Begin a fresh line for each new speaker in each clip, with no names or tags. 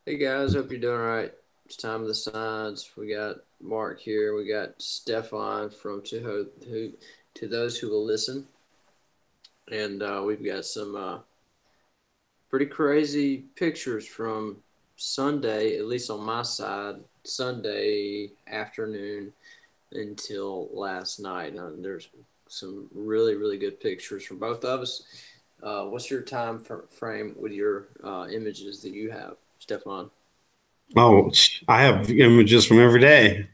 Hey guys, hope you're doing all right. It's time of the signs. We got Mark here. We got Stefan from to those who will listen, and we've got some pretty crazy pictures from Sunday, at least on my side, Sunday afternoon until last night. There's some really good pictures from both of us. What's your frame with your images that you have, Stefan?
Oh, I have images from every day.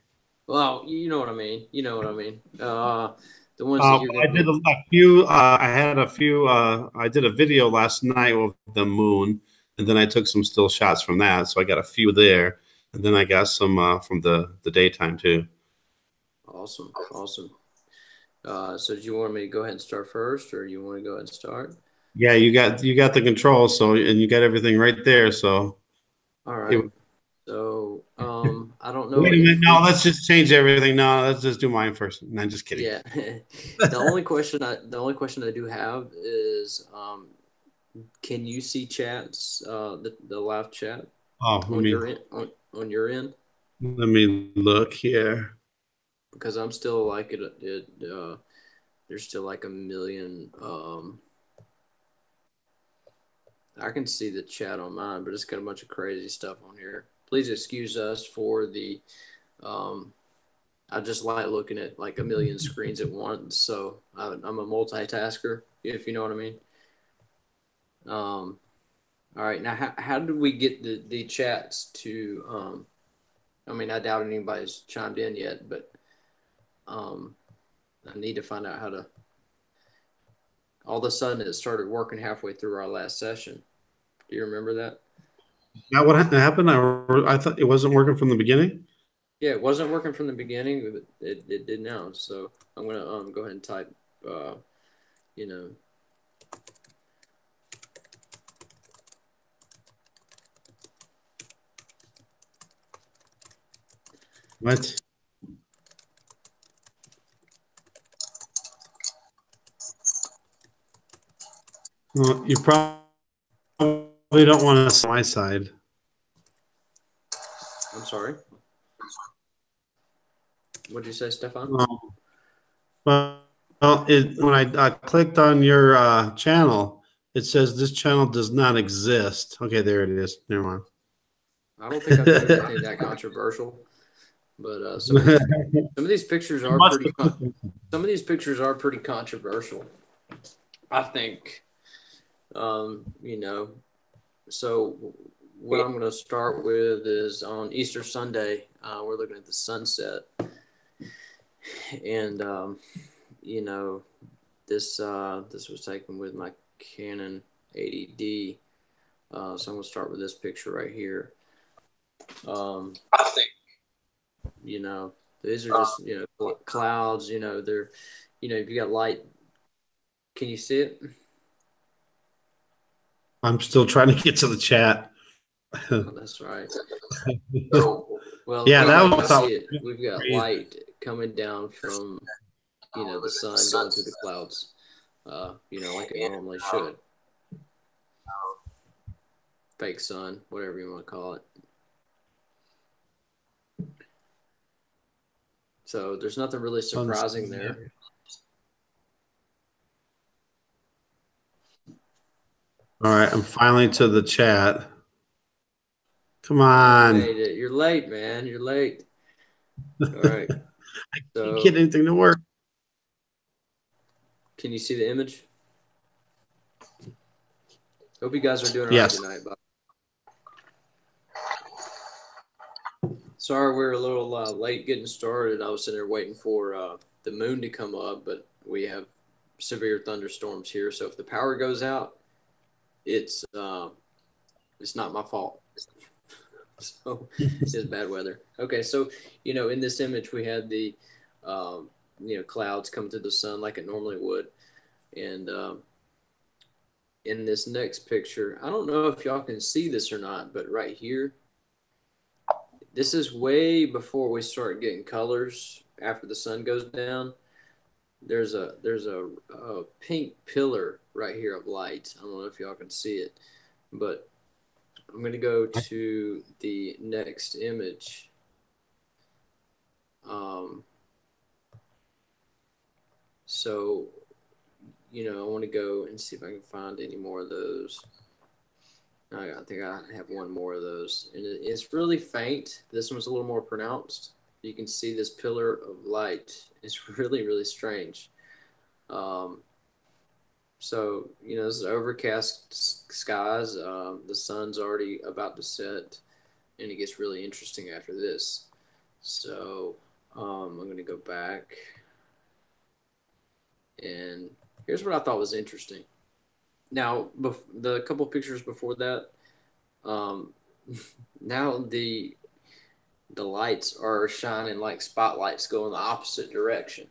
Well, you know what I mean. You know what I mean. The ones that you're
I
gonna
did
be.
a few. I had a few. I did a video last night of the moon, and then I took some still shots from that. So I got a few there, and then I got some from the daytime too.
Awesome, awesome. So, do you want me to go ahead and start first, or you want to go ahead and start?
Yeah, you got the control. So and you got everything right there. So
All
it,
right. So, I don't know
wait a
if
minute. No,
we.
let's just change everything. No, let's just do mine first. No, just kidding.
Yeah. The only question I do have is, can you see chats, the live chat
Oh,
on your end, on your end?
let me look here.
Because I'm still like there's still like a million. I can see the chat on mine, but it's got a bunch of crazy stuff on here. Please excuse us for the. Um, I just like looking at like a million screens at once, so I'm a multitasker, if you know what I mean. Um, all right, now how did we get the chats to? I mean, I doubt anybody's chimed in yet, but um, I need to find out how to. All of a sudden, it started working halfway through our last session. Do you remember that?
Now, what happened? I thought it wasn't working from the beginning.
Yeah, it wasn't working from the beginning, but it did now. So I'm gonna go ahead and type, uh, you know,
What? Well, you probably don't want to see my side.
I'm sorry. What'd you say, Stefan?
Um, when I clicked on your channel, it says this channel does not exist. Okay, there it is. Never
I don't think I put
mind.
anything that controversial, but some of these pictures are
Must
pretty.
have
Some of these pictures are pretty controversial. I think, you know. So what I'm going to start with is on Easter Sunday. We're looking at the sunset, and you know, this was taken with my Canon 80D. So I'm gonna start with this picture right here. Um, you know, these are just clouds. They're if you got light, can you see it?
I'm still trying to get to the chat.
Oh, that's right. Well, if
Yeah,
you
that
can
was
see it, we've got
crazy.
light coming down from the sun going through the clouds. Like it normally should. Fake sun, whatever you want to call it. So there's nothing really surprising there.
All right, I'm finally to the chat. Come
You
on.
made it. You're late, man. You're late. All right.
Can't get
So
anything to work.
can you see the image? Hope you guys are doing all right
Yes.
tonight. Sorry, we're a little late getting started. I was sitting there waiting for the moon to come up, but we have severe thunderstorms here. So if the power goes out, it's uh, it's not my fault. So it's bad weather. Okay, so in this image we had the clouds coming through the sun like it normally would, and in this next picture, I don't know if y'all can see this or not, but right here, this is way before we start getting colors after the sun goes down. There's a pink pillar right here of light. I don't know if y'all can see it, but I'm going to go to the next image. Um, so, I want to go and see if I can find any more of those. I think I have one more of those. And it's really faint. This one's a little more pronounced. You can see this pillar of light. It's really, really strange. Um, this is overcast skies. The sun's already about to set, and it gets really interesting after this. So I'm going to go back, and here's what I thought was interesting. Now, the couple pictures before that, um, now the lights are shining like spotlights going the opposite direction,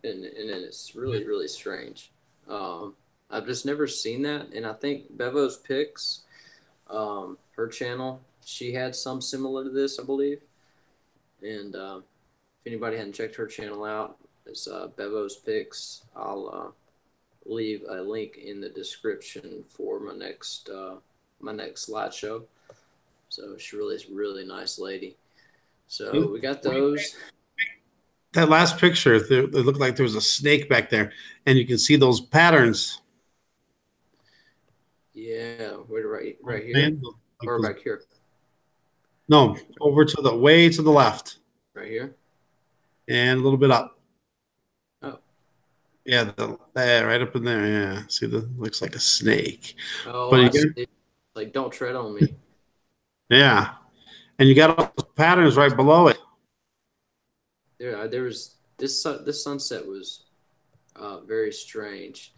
and it's really really strange. Um, I've just never seen that, and I think Bevo's Picks, her channel, she had some similar to this, I believe. And if anybody hadn't checked her channel out, it's Bevo's Picks. I'll leave a link in the description for my next slideshow. So she really is a really nice lady. So we got those.
That last picture, it looked like there was a snake back there, and you can see those patterns.
Yeah, we're right here
Man, like
or
those,
back here,
no, over to the way to the left
right here.
and a little bit up.
Oh,
Yeah, there, right up in there. Yeah, see, the looks like a snake.
oh,
But
I
again,
see. Like, don't tread on me.
yeah, and you got all those patterns right below it.
There was this sunset was very strange.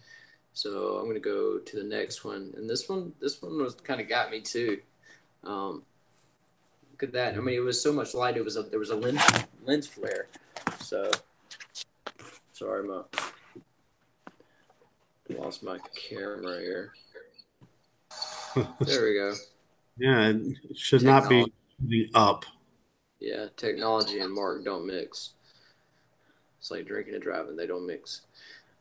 So I'm gonna go to the next one, and this one was kind of got me too. Um, Look at that. I mean, it was so much light. There was a lens flare. So sorry, lost my camera here. There we go.
Yeah, it should not
Technology.
be shooting up.
Yeah, technology and Mark don't mix. It's like drinking and driving; they don't mix.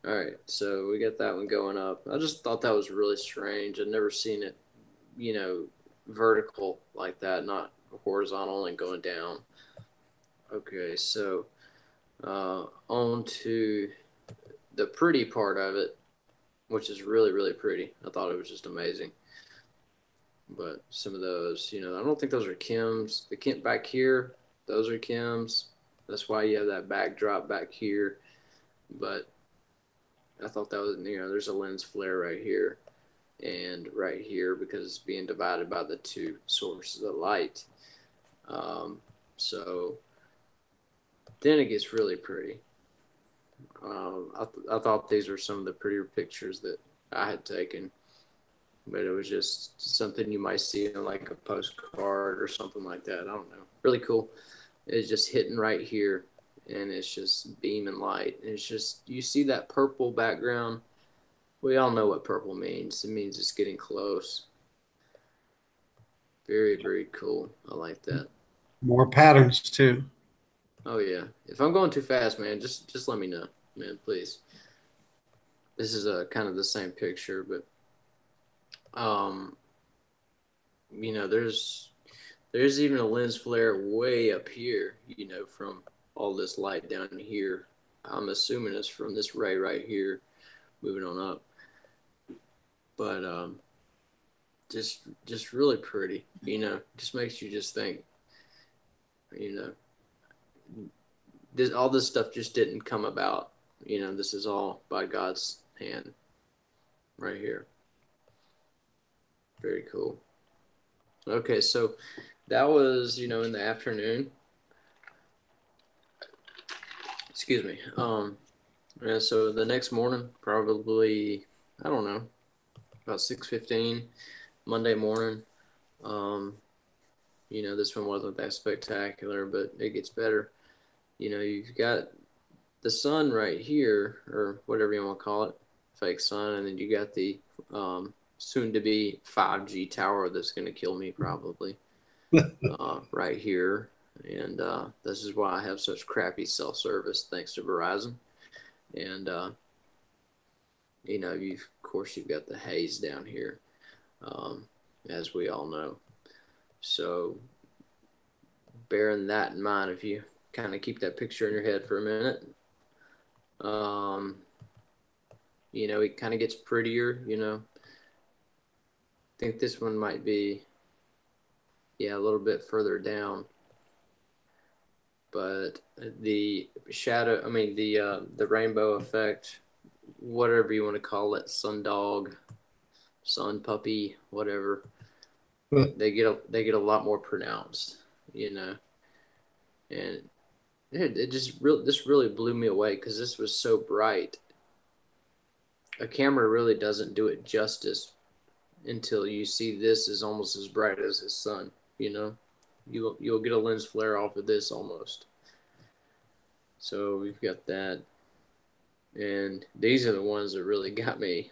All right, so we got that one going up. I just thought that was really strange. I'd never seen it, you know, vertical like that, not horizontal and going down. Okay, so on to the pretty part of it, which is really, really pretty. I thought it was just amazing. But some of those, I don't think those are Kim's. The Kim back here, those are Kim's. That's why you have that backdrop back here. But I thought that was, there's a lens flare right here and right here because it's being divided by the two sources of light. Um, so then it gets really pretty. I thought these were some of the prettier pictures that I had taken, but it was just something you might see in like a postcard or something like that. I don't know. Really cool. It's just hitting right here, and it's just beaming light. And it's just you see that purple background. We all know what purple means. It means it's getting close. Very, very cool. I like that.
More patterns too.
Oh yeah. If I'm going too fast, man, just let me know, man, please. This is a kind of the same picture, but um, there's even a lens flare way up here, from all this light down here. I'm assuming it's from this ray right here, moving on up. But just really pretty, just makes you just think, you know, all this stuff just didn't come about. This is all by God's hand right here. Very cool. Okay, so that was, in the afternoon. Excuse me. And so the next morning, probably, I don't know, about 6:15, Monday morning. Um, this one wasn't that spectacular, but it gets better. You've got the sun right here, or whatever you want to call it, fake sun, and then you got the soon to be 5G tower that's going to kill me probably right here. And this is why I have such crappy cell service thanks to Verizon. And of course you've got the haze down here, as we all know. So bearing that in mind, if you kind of keep that picture in your head for a minute, um, it kind of gets prettier. I think this one might be, yeah, a little bit further down, but the shadow, I mean the rainbow effect, whatever you want to call it, sun dog, sun puppy, whatever, they get a lot more pronounced, you know, and it just this really blew me away because this was so bright. A camera really doesn't do it justice until you see this is almost as bright as the sun. You know, you'll get a lens flare off of this almost. So we've got that, and these are the ones that really got me.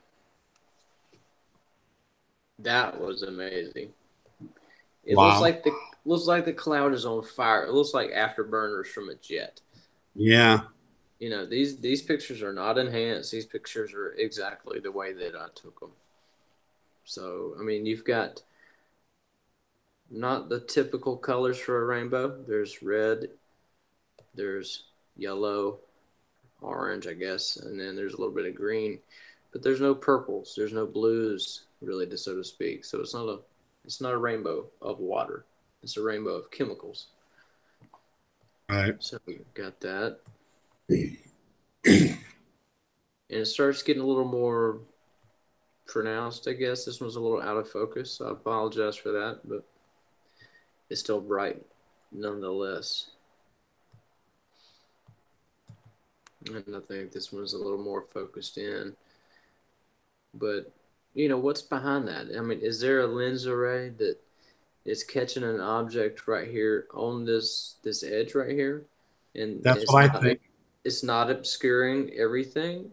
That was amazing. It
Wow.
looks like the cloud is on fire. It looks like afterburners from a jet.
Yeah.
These pictures are not enhanced. These pictures are exactly the way that I took them. So I mean, you've got not the typical colors for a rainbow. There's red, there's yellow, orange, I guess, and then there's a little bit of green. But there's no purples, there's no blues, really, so to speak. So it's not a rainbow of water. It's a rainbow of chemicals.
All right.
So we got that, and it starts getting a little more pronounced. I guess this one's a little out of focus. So I apologize for that, but it's still bright nonetheless. And I think this one's a little more focused in. But what's behind that? I mean, is there a lens array that is catching an object right here on this edge right here, and
That's what I think.
it's not obscuring everything?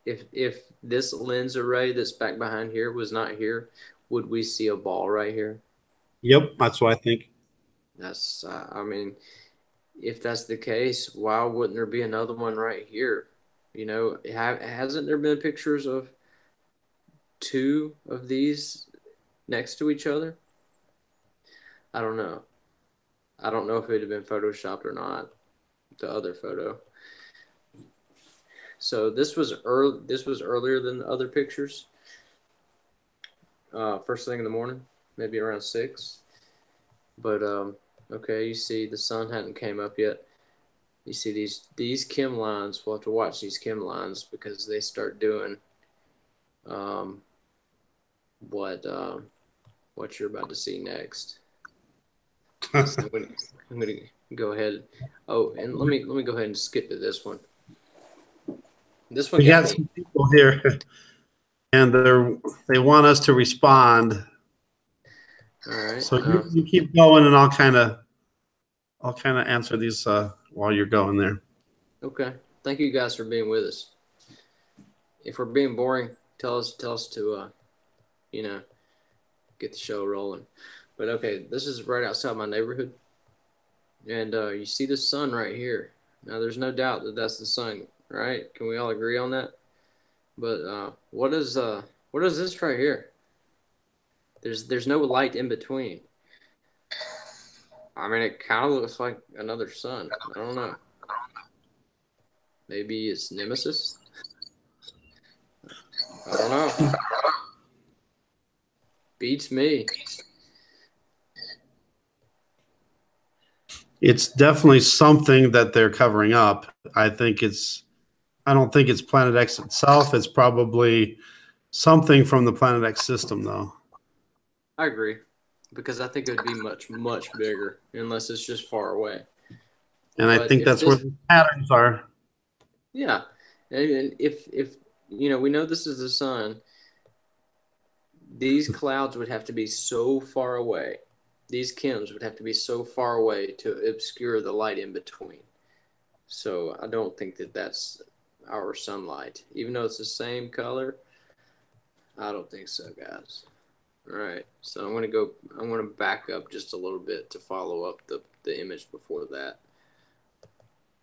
If this lens array that's back behind here was not here, would we see a ball right here?
Yep, that's what I think.
That's I mean, if that's the case, why wouldn't there be another one right here? Hasn't there been pictures of two of these next to each other? I don't know. I don't know if it had been photoshopped or not. The other photo. So this was early. This was earlier than the other pictures. First thing in the morning, maybe around 6. But okay, you see the sun hadn't came up yet. You see these chem lines. We'll have to watch these chem lines because they start doing um, what what you're about to see next. So I'm gonna go ahead. Oh, and let me go ahead and skip to this one. This one
We
got
got
me.
some people here, and they want us to respond.
All right.
So you keep going, and I'll kind of answer these while you're going there.
Okay. Thank you guys for being with us. If we're being boring, tell us to get the show rolling. But okay, this is right outside my neighborhood, and you see the sun right here. Now, there's no doubt that that's the sun, right? Can we all agree on that? But what is this right here? There's no light in between. I mean, it kind of looks like another sun. I don't know. Maybe it's Nemesis. I don't know. Beats me.
It's definitely something that they're covering up. I don't think it's Planet X itself. It's probably something from the Planet X system, though.
I agree, because I think it would be much, much bigger unless it's just far away.
And I
But
think
if
that's where
this,
the patterns are.
yeah, and if we know this is the sun, these clouds would have to be so far away. These chems would have to be so far away to obscure the light in between. So I don't think that that's our sunlight, even though it's the same color. I don't think so, guys. All right, so I'm gonna back up just a little bit to follow up the image before that.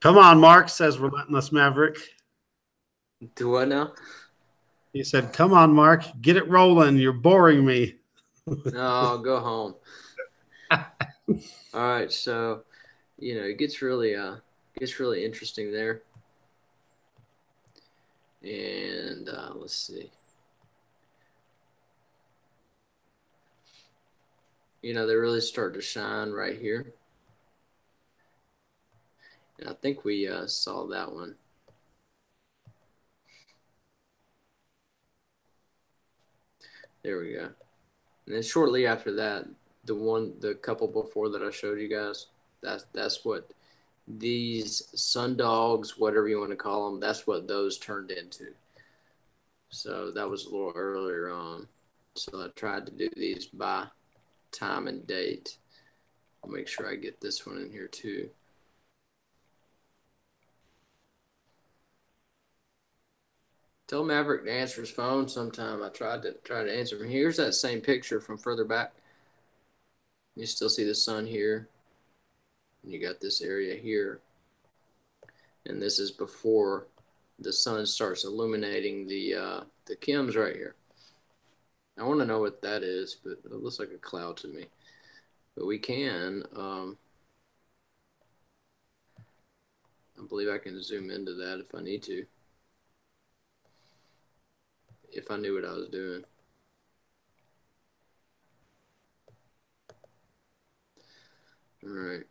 Come on, Mark, says Relentless Maverick.
Do what now?
He said, come on, Mark, get it rolling. You're boring me.
No, go home. All right, so it gets really interesting there, and let's see. They really start to shine right here, and I think we saw that one. There we go. And then shortly after that, the couple before that I showed you guys, that's what these sun dogs, whatever you want to call them, that's what those turned into. So that was a little earlier on. So I tried to do these by time and date. I'll make sure I get this one in here too. Tell Maverick to answer his phone sometime. I tried to answer him. Here's that same picture from further back. You still see the sun here. And you got this area here. And this is before the sun starts illuminating the Kims right here. I want to know what that is, but it looks like a cloud to me. But we can, I believe I can zoom into that if I need to. If I knew what I was doing. All right.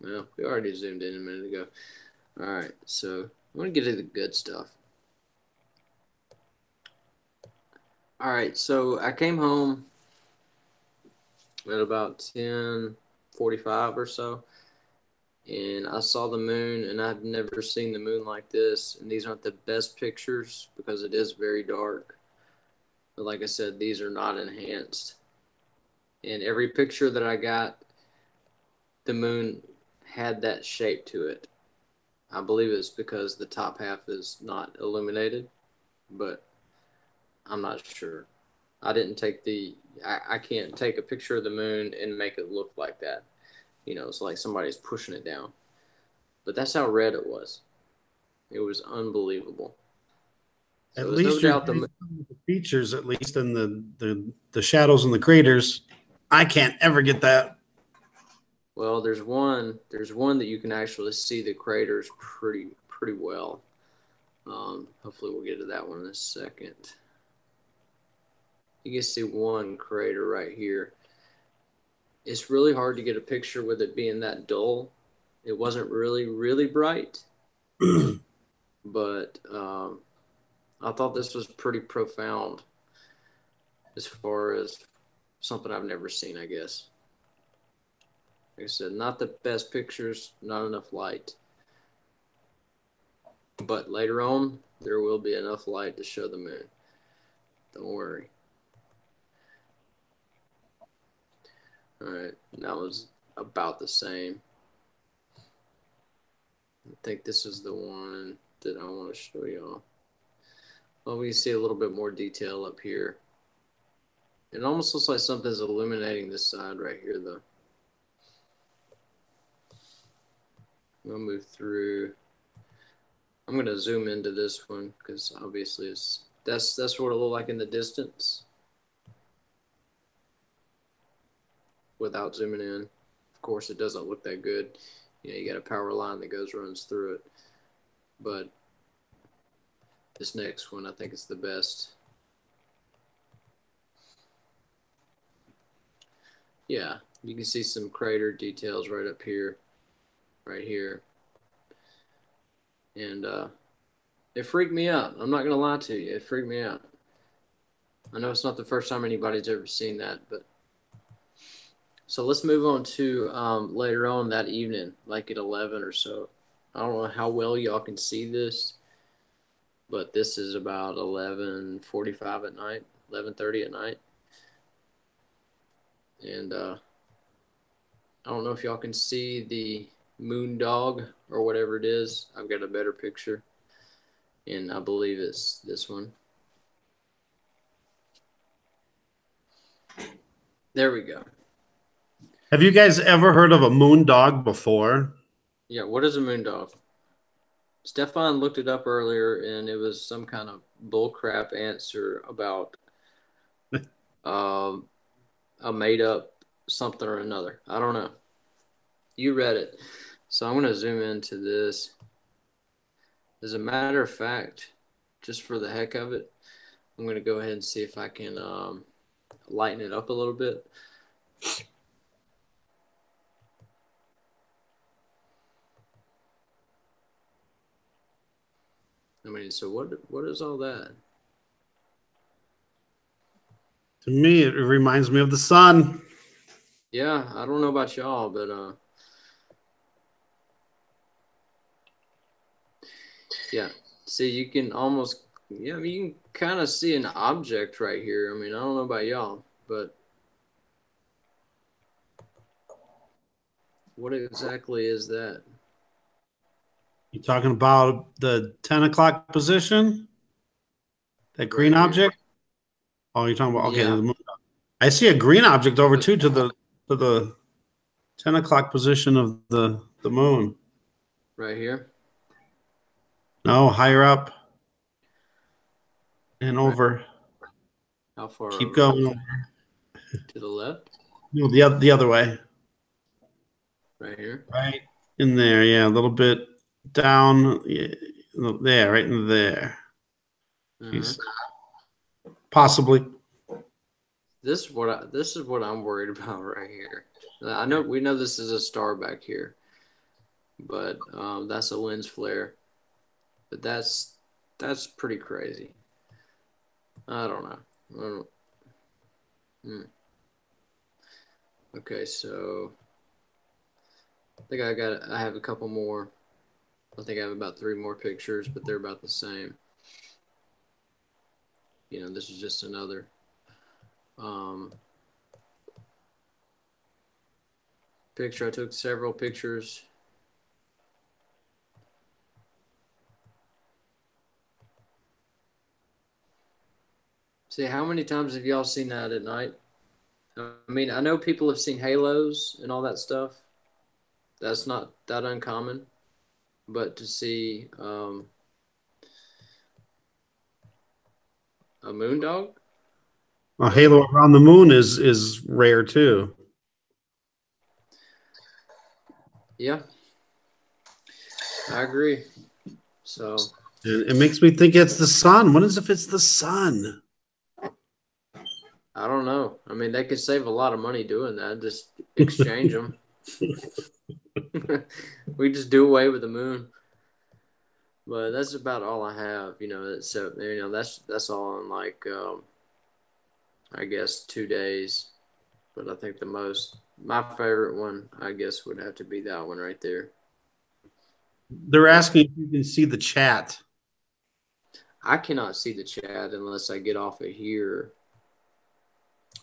Well, we already zoomed in a minute ago. All right, so I'm going to get to the good stuff. All right, so I came home at about 10:45 or so, and I saw the moon, and I've never seen the moon like this. And these aren't the best pictures because it is very dark. But like I said, these are not enhanced. And every picture that I got, the moon had that shape to it. I believe it's because the top half is not illuminated, but I'm not sure. I didn't take I can't take a picture of the moon and make it look like that. It's like somebody's pushing it down. But that's how red it was. It was unbelievable.
At
So there's no
least you're
doubt
getting some of the features, at least in the shadows and the craters. I can't ever get that.
well, there's one that you can actually see the craters pretty well. Hopefully we'll get to that one in a second. You can see one crater right here. It's really hard to get a picture with it being that dull. It wasn't really bright, but I thought this was pretty profound as far as something I've never seen, I guess. Like I said, not the best pictures, not enough light. But later on, there will be enough light to show the moon. Don't worry. All right, that was about the same. I think this is the one that I want to show y'all. Well, we can see a little bit more detail up here. It almost looks like something's illuminating this side right here, though. I'm gonna move through. I'm gonna zoom into this one because obviously that's what it looked like in the distance without zooming in. Of course, it doesn't look that good. You got a power line that runs through it. But this next one, I think is the best. Yeah, you can see some crater details right up here, right here. And it freaked me out. I'm not going to lie to you. It freaked me out. I know it's not the first time anybody's ever seen that, but so let's move on to later on that evening, like at 11 or so. I don't know how well y'all can see this, but this is about 11:45 at night, 11:30 at night. And I don't know if y'all can see the moon dog or whatever it is. I've got a better picture, and I believe it's this one. There we go.
Have you guys ever heard of a moon dog before?
Yeah, what is a moon dog? Stefan looked it up earlier, and it was some kind of bullcrap answer about uh, a made up something or another. I don't know. You read it. So I'm going to zoom into this. As a matter of fact, just for the heck of it, I'm going to go ahead and see if I can lighten it up a little bit. I mean, so what is all that?
To me, it reminds me of the sun.
Yeah, I don't know about y'all, but yeah. See, you can almost, yeah, I mean, you can kind of see an object right here. I mean, I don't know about y'all, but what exactly is that?
You talking about the 10 o'clock position? That green
Right here.
object? Oh, you're talking about, okay.
Yeah,
I see a green object over
but
too to the 10 o'clock position of the moon.
right here.
No, higher up and
Right.
over.
How far
Keep
over?
going.
To the left?
No, the other way.
Right here.
Right in there. Yeah, a little bit down. Yeah, there, right in there.
Uh-huh.
He's possibly.
This is what I'm worried about right here. I know we know this is a star back here, but that's a lens flare. But that's pretty crazy. I don't know. I don't, hmm. Okay, so I have a couple more. I think I have about three more pictures, but they're about the same. You know, this is just another um, picture. I took several pictures. See, how many times have y'all seen that at night? I mean, I know people have seen halos and all that stuff. That's not that uncommon, but to see a moon dog,
A
really?
halo around the moon is rare too.
Yeah, I agree. So
It makes me think it's the sun. What is if it's the sun?
I don't know. I mean, they could save a lot of money doing that. Just exchange them. We just do away with the moon. But that's about all I have. You know, so you know that's all in like I guess 2 days. But I think my favorite one, I guess, would have to be that one right there.
They're
But
asking if you can see the chat.
I cannot see the chat unless I get off of here.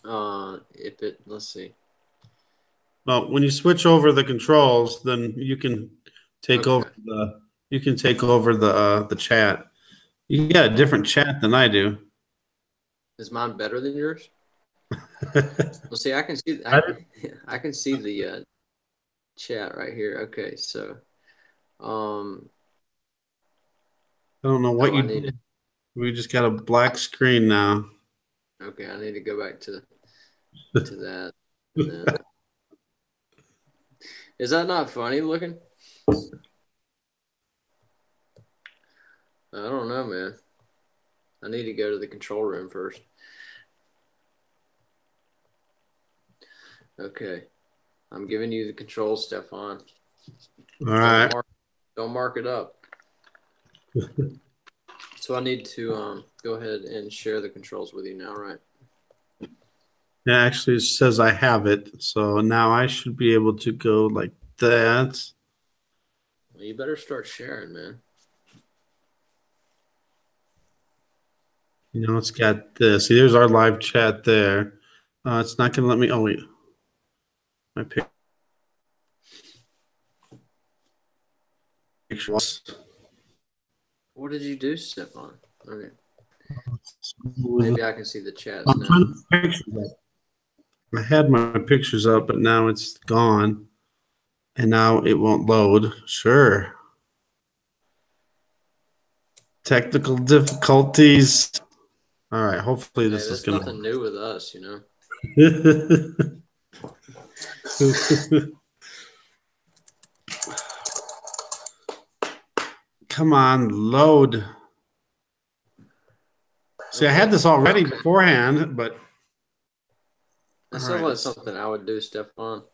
If it, let's see.
Well, when you switch over the controls, then you can take over
Okay,
the chat. You got a different chat than I do.
is mine better than yours? Well, see,
I
I can see the chat right here. Okay, so um,
don't know what
oh,
you
I need it.
did. We just got a black screen now.
Okay, I need to go back to that, and then is that not funny looking? I don't know, man. I need to go to the control room first. Okay, I'm giving you the controls, Stefan.
All right.
Don't mark it up. So I need to go ahead and share the controls with you now, right?
It actually says I have it. So now I should be able to go like that.
Well, you better start sharing, man.
You know, it's got this. See, there's our live chat there. It's not going to let me. Oh, wait. My pictures.
What did you do, Stefan? Okay, maybe I can see the chats
I'm trying
now.
to pictures up. I had my pictures up, but now it's gone. And now it won't load. Sure. Technical difficulties. All right. Hopefully
Hey,
this is
that's
gonna.
nothing new with us,
Come on, load. See, I had
Okay.
this already beforehand, but
That
all
sounds
right.
like something I would do, Stefan.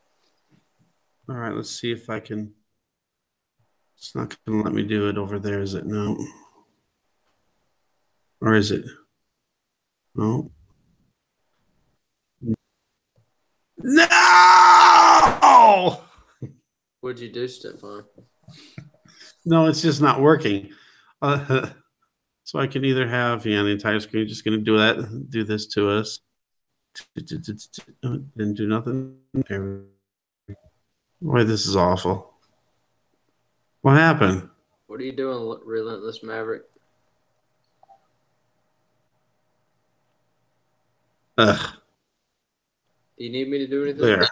All right. Let's see if I can. It's not going to let me do it over there, is it? No. Or is it? No. No!
What'd you do, Stefan?
No, it's just not working. So I can either have, yeah, the entire screen just going to do that, do this to us. Didn't do nothing. Boy, this is awful. What happened?
What are you doing, Relentless Maverick?
Ugh,
Do you need me to do anything?
there.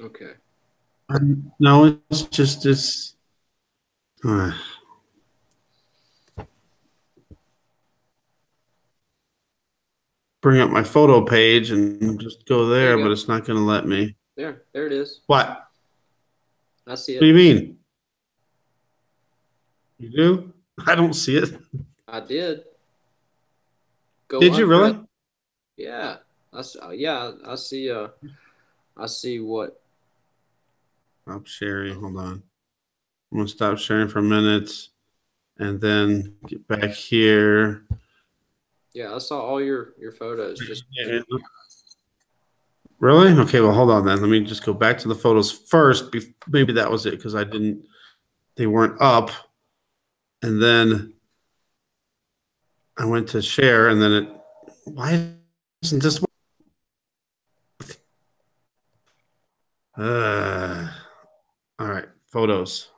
Okay.
No, it's just this. Bring up my photo page and just go
There
there,
you
but
go.
it's not going to let me.
There it is.
What?
I see
What do you
it.
mean? You do? I don't see it.
I did. Go
Did you
unpress.
really?
Yeah. Yeah, I see I see what.
Stop sharing. Hold on. I'm gonna stop sharing for a minute and then get back here.
Yeah, I saw all your photos. Just
Really? Okay, well, hold on then. Let me just go back to the photos first. Maybe that was it because I didn't, they weren't up. And then I went to share and then it, why isn't this? All right, photos.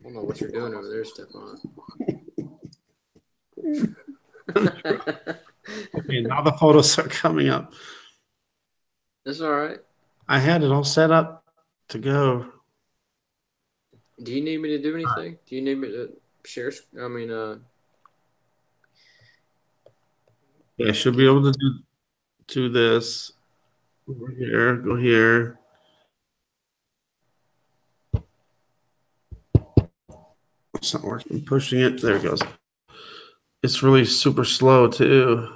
I don't know what you're doing over there, Stefan.
Okay, now the photos are coming up.
That's all right.
I had it all set up to go.
Do you need me to do anything? Do you need me to share?
Yeah, I should be able to do this. Over here, go here. It's not working. Pushing it. There it goes. It's really super slow too.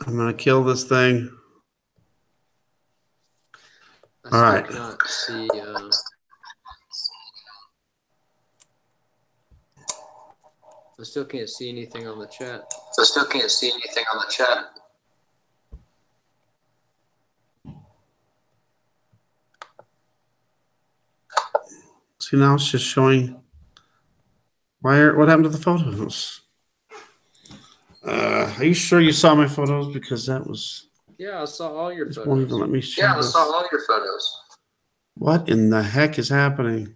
I'm gonna kill this thing.
I
All
still
right.
cannot see. I still can't see anything on the chat.
I still can't see anything on the chat. See now it's just showing. What happened to the photos? Are you sure you saw my photos? Because that was.
Yeah, I saw all your
It won't even
photos.
let me share. Yeah, I saw all your photos. What in the heck is happening?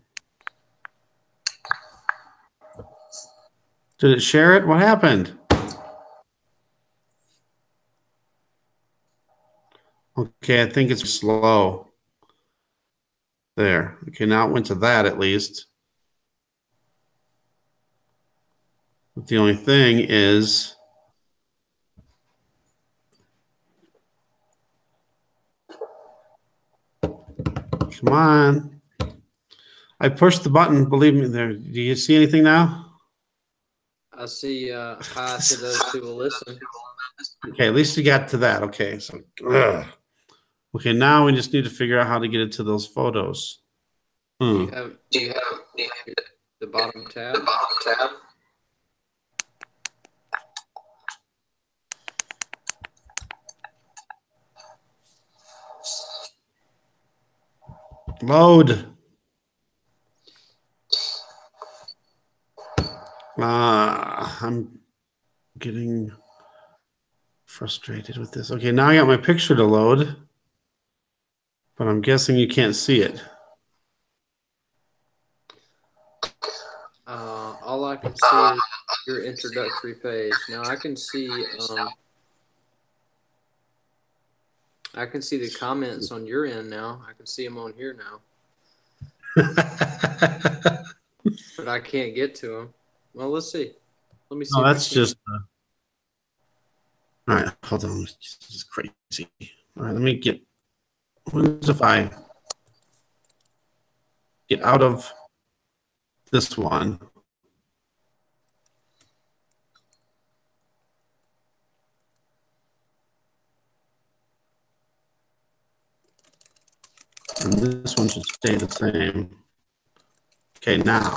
Did it share it? What happened? Okay, I think it's slow. There. Okay, now it went to that at least. But the only thing is, come on. I pushed the button, believe me there. Do you see anything now?
I see hi to those who will listen.
Okay, at least you got to that. Okay, so okay, now we just need to figure out how to get it to those photos.
Do you have the bottom tab? The bottom tab.
Load. I'm getting frustrated with this. Okay, now I got my picture to load, but I'm guessing you can't see it.
All I can see is your introductory page. Now I can see I can see the comments on your end now. I can see them on here now. But I can't get to them. Well, let's see. Let me see.
No, that's just. All right, hold on. This is crazy. All right, let me get. What if I get out of this one? And this one should stay the same. Okay, now.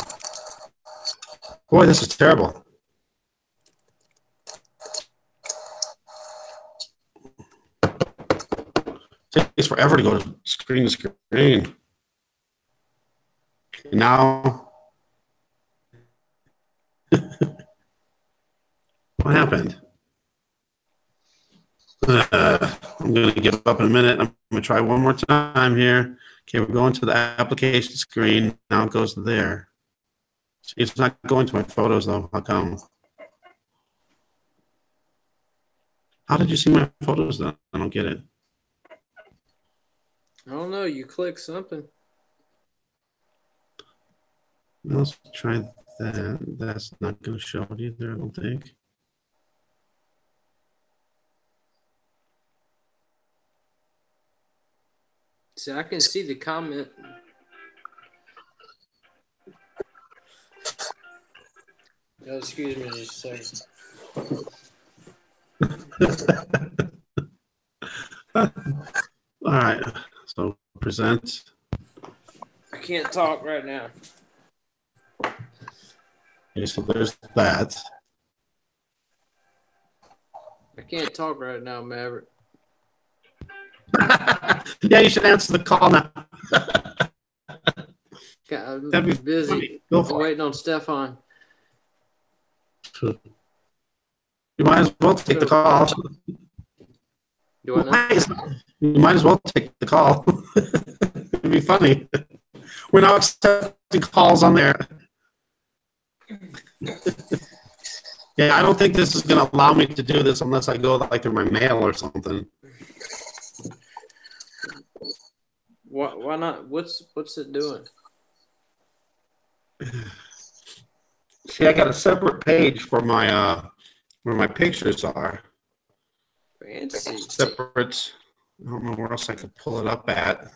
Boy, this is terrible. It takes forever to go to screen to screen. Okay, now. What happened? I'm going to give up in a minute. I'm going to try one more time here. Okay, we're going to the application screen. Now it goes to there. See, it's not going to my photos, though. How come? How did you see my photos, then? I don't get it.
I don't know. You click something.
Let's try that. That's not going to show it either, I don't think.
See, I can see the comment. Oh, excuse me just a second.
All right, so present.
I can't talk right now.
Okay, so there's that.
I can't talk right now, Maverick.
Yeah, you should answer the call now.
God,
That'd be
busy.
Go
I'm
for
waiting on Stefan.
You might as well take the call.
Do I know?
You might as well take the call. It'd be funny. We're not accepting calls on there. Yeah, I don't think this is going to allow me to do this unless I go like through my mail or something.
Why not? What's it doing?
See, I got a separate page for my where my pictures are.
Fancy.
Separate. I don't know where else I could pull it up at.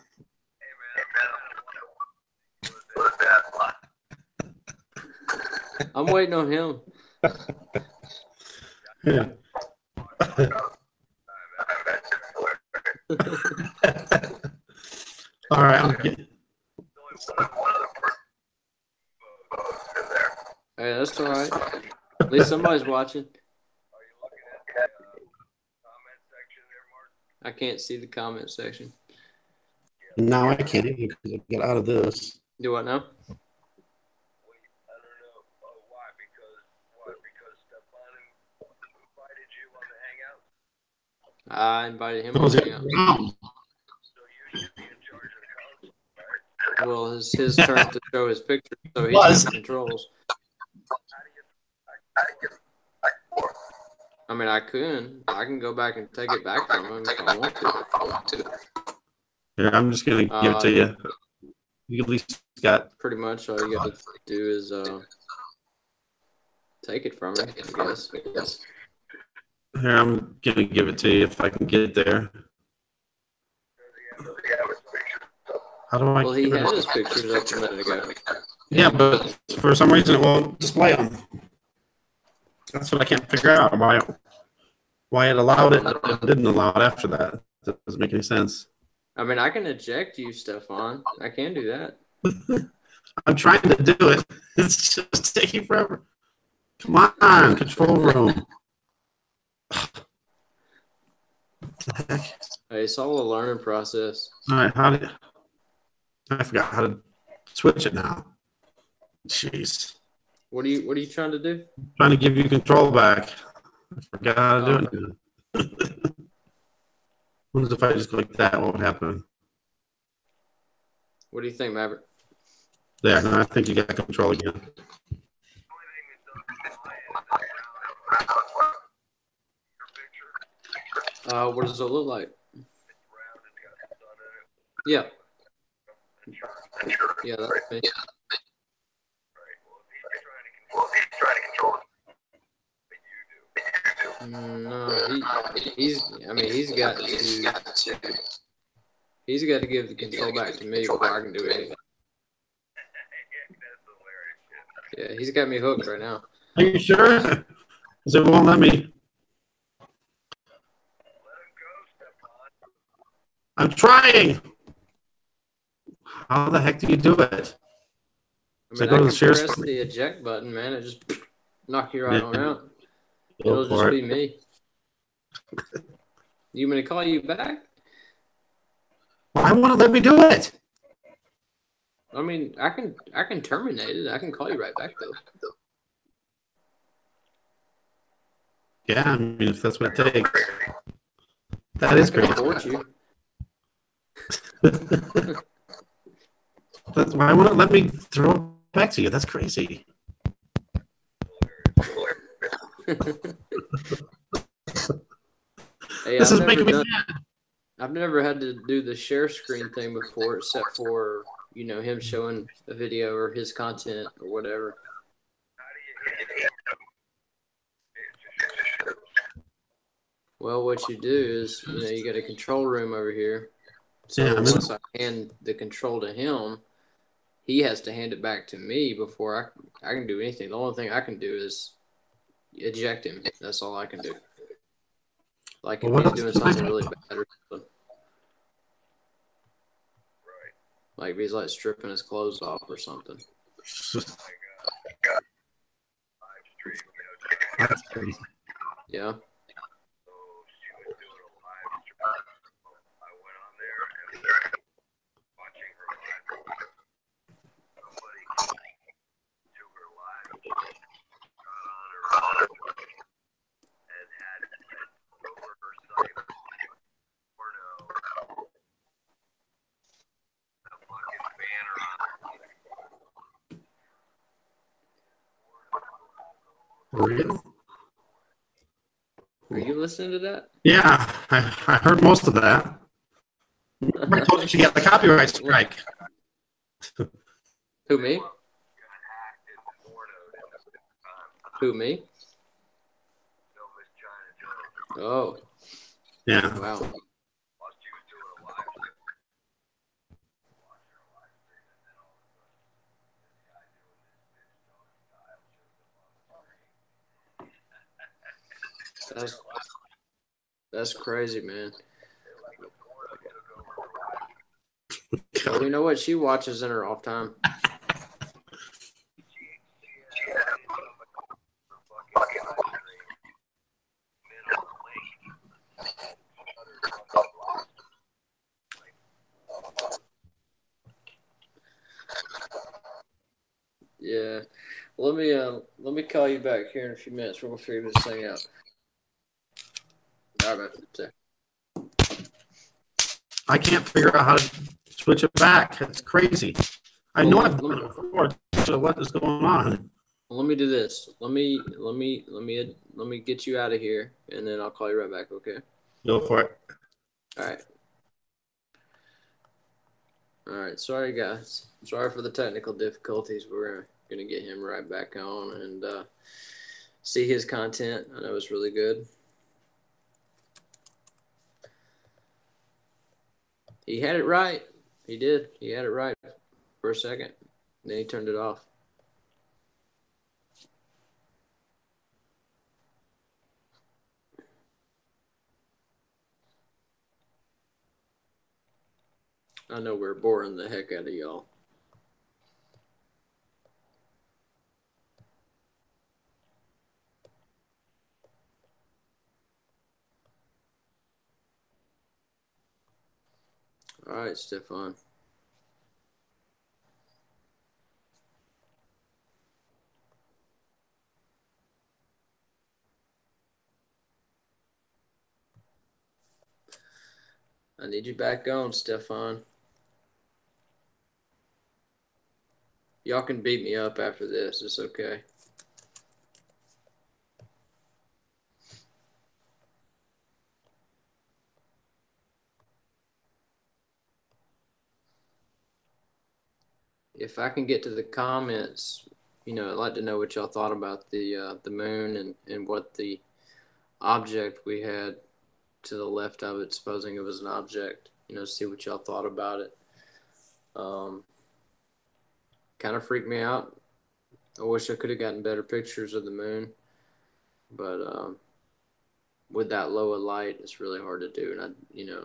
I'm waiting on him.
Yeah. All right.
Hey, that's all right. At least somebody's watching. I can't see the comment section.
Now I can't even because I get out of this.
Do what now? I invited him on Hangouts. Well, it's his turn to show his picture, so he's got controls. I mean, I can go back and take it back from him if I want to.
Here, I'm just gonna give it to you. You at least got
pretty much all you got to do is take it from him, I guess.
Here, I'm gonna give it to you if I can get it there. How do I?
Well, he had his pictures up a minute ago.
Yeah, but for some reason it won't display them. That's what I can't figure out. Why it allowed it and didn't allow it after that. That doesn't make any sense.
I mean, I can eject you, Stefan. I can do that.
I'm trying to do it. It's just taking forever. Come on, control room. What the heck?
Hey, it's all a learning process.
All right, I forgot how to switch it now. Jeez.
What are you trying to do?
I'm trying to give you control back. I forgot how to do it. What if I just go like that? What would happen?
What do you think, Maverick?
There, now I think you got control again.
What does it look like? Yeah. Yeah, that's me. No, he's got to give the control back to me before I can do anything. Yeah, he's got me hooked right now.
Are you sure? Because it won't let me. I'm trying. How the heck do you do it?
I mean, I can press the eject button, man. It just knock you right on out. It'll just be me. You want me to call you back?
Why won't it let me do it?
I mean, I can terminate it. I can call you right back though.
Yeah, I mean, if that's what it takes. That is great. Why won't it let me throw it back to you? That's crazy.
Hey,
this is making me mad.
I've never had to do the share screen thing before, except for, you know, him showing a video or his content or whatever. Well, what you do is, you know, you got a control room over here. So once I hand the control to him, he has to hand it back to me before I can do anything. The only thing I can do is eject him. That's all I can do. Like if he's doing something really bad or something. Like if he's like stripping his clothes off or something.
That's crazy.
Yeah.
Real?
Are you listening to that?
Yeah, I heard most of that. I told you she got the copyright strike.
Who, me? Who, me? Oh.
Yeah.
Wow. That's crazy, man. Well, you know what she watches in her off time? Yeah. Let me call you back here in a few minutes. We're gonna figure this thing out. All right, man.
I can't figure out how to switch it back. It's crazy. I know I've done it before. So what is going on?
Let me do this. Let me get you out of here, and then I'll call you right back. Okay.
Go for it.
All right. All right. Sorry, guys. Sorry for the technical difficulties. We're gonna get him right back on and see his content. I know it's really good. He had it right. He did. He had it right for a second. Then he turned it off. I know we're boring the heck out of y'all. All right, Stefan. I need you back on, Stefan. Y'all can beat me up after this. It's okay. if I can get to the comments, I'd like to know what y'all thought about the moon and what the object we had to the left of it, supposing it was an object. See what y'all thought about it. Kind of freaked me out. I wish I could have gotten better pictures of the moon, but with that low of light, it's really hard to do, and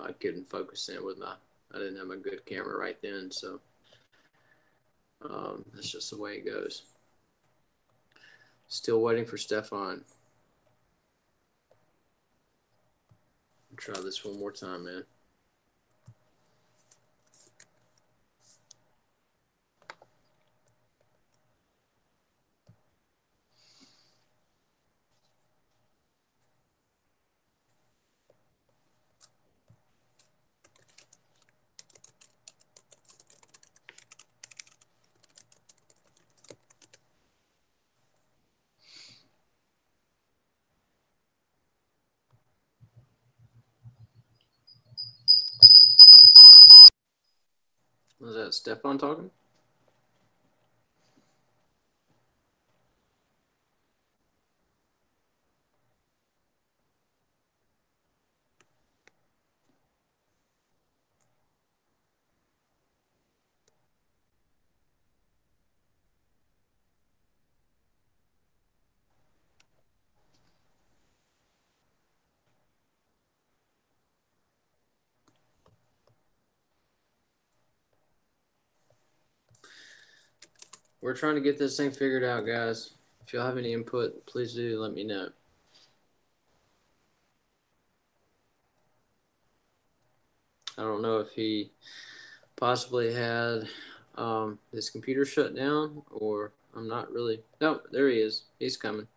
I couldn't focus in with I didn't have a good camera right then, so that's just the way it goes. Still waiting for Stefan. Try this one more time, man. Was that Stefan talking? We're trying to get this thing figured out, guys. If y'all have any input, please do let me know. I don't know if he possibly had his computer shut down, or I'm not really. No, there he is. He's coming.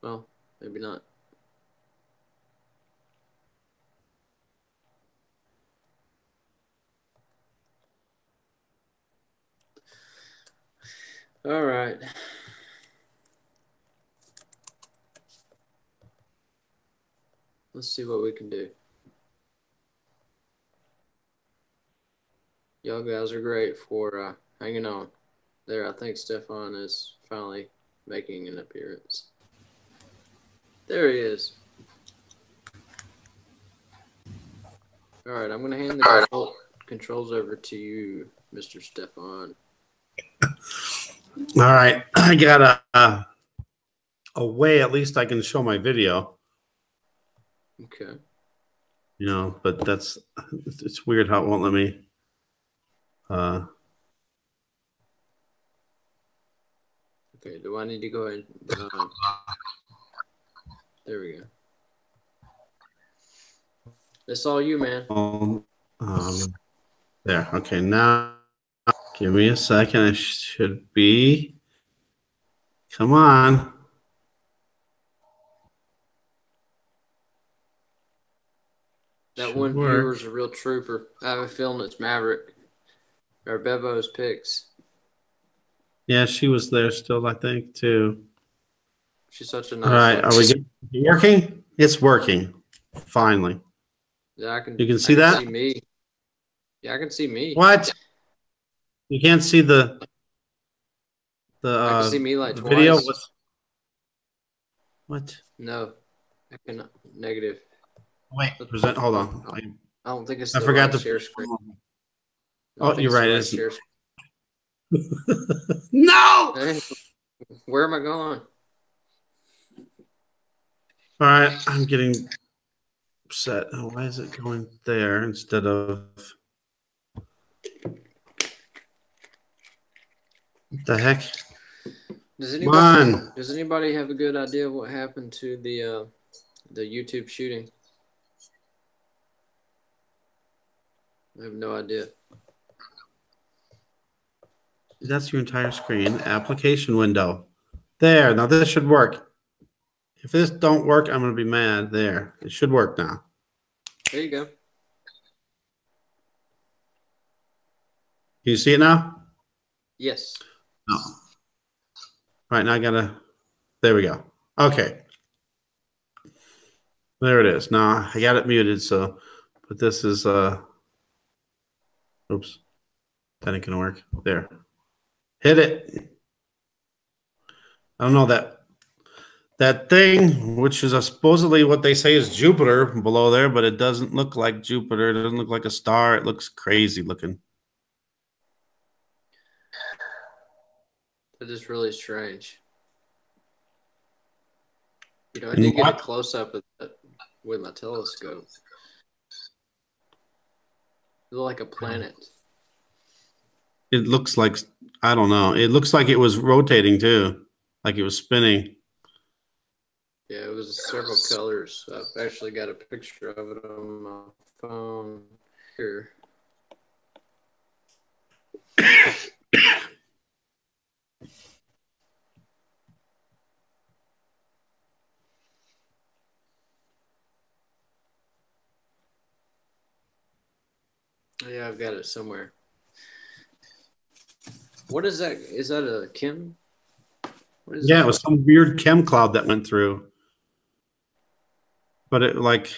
Well, maybe not. All right. Let's see what we can do. Y'all guys are great for hanging on. There, I think Stefan is finally making an appearance. There he is. All right, I'm going to hand the controls over to you, Mr. Stefan.
All right, I got a way at least I can show my video.
Okay.
But it's weird how it won't let me.
Okay, do I need to go ahead? There we go. That's all you, man.
There. Okay, now give me a second. It should be. Come on.
That one viewer's a real trooper. I have a feeling it's Maverick or Bevo's picks.
Yeah, she was there still, I think, too.
She's such a nice.
All right, are we working? It's working. Finally.
Yeah, I can.
You can see that?
See me. Yeah, I can see me.
What? You can't see the
I can see me like twice.
Video? What?
No, I cannot. Negative.
Wait, present. Hold on.
I don't think it's.
I forgot
right share screen.
Oh, you're right.
Right share
No.
Hey, where am I going?
All right, I'm getting upset. Oh, why is it going there instead of what the heck?
Does anybody have a good idea of what happened to the YouTube shooting? I have no idea.
That's your entire screen. Application window. There. Now this should work. If this don't work, I'm going to be mad. There. It should work now.
There you go.
Can you see it now?
Yes.
No. All right, now I got to. There we go. Okay. There it is. Now I got it muted, so but this is Oops. That ain't gonna work. There. Hit it. I don't know that thing, which is supposedly what they say is Jupiter below there, but it doesn't look like Jupiter. It doesn't look like a star. It looks crazy looking.
That is really strange. You know, I
And
did get a
what?
close up of that with my telescope. It looked like a planet.
It looks like, I don't know. It looks like it was rotating too, like it was spinning.
Yeah, it was several colors. I've actually got a picture of it on my phone here. Yeah, I've got it somewhere. What is that? Is that a Kim? What is
Yeah, it
that?
was some weird chem cloud that went through, but it like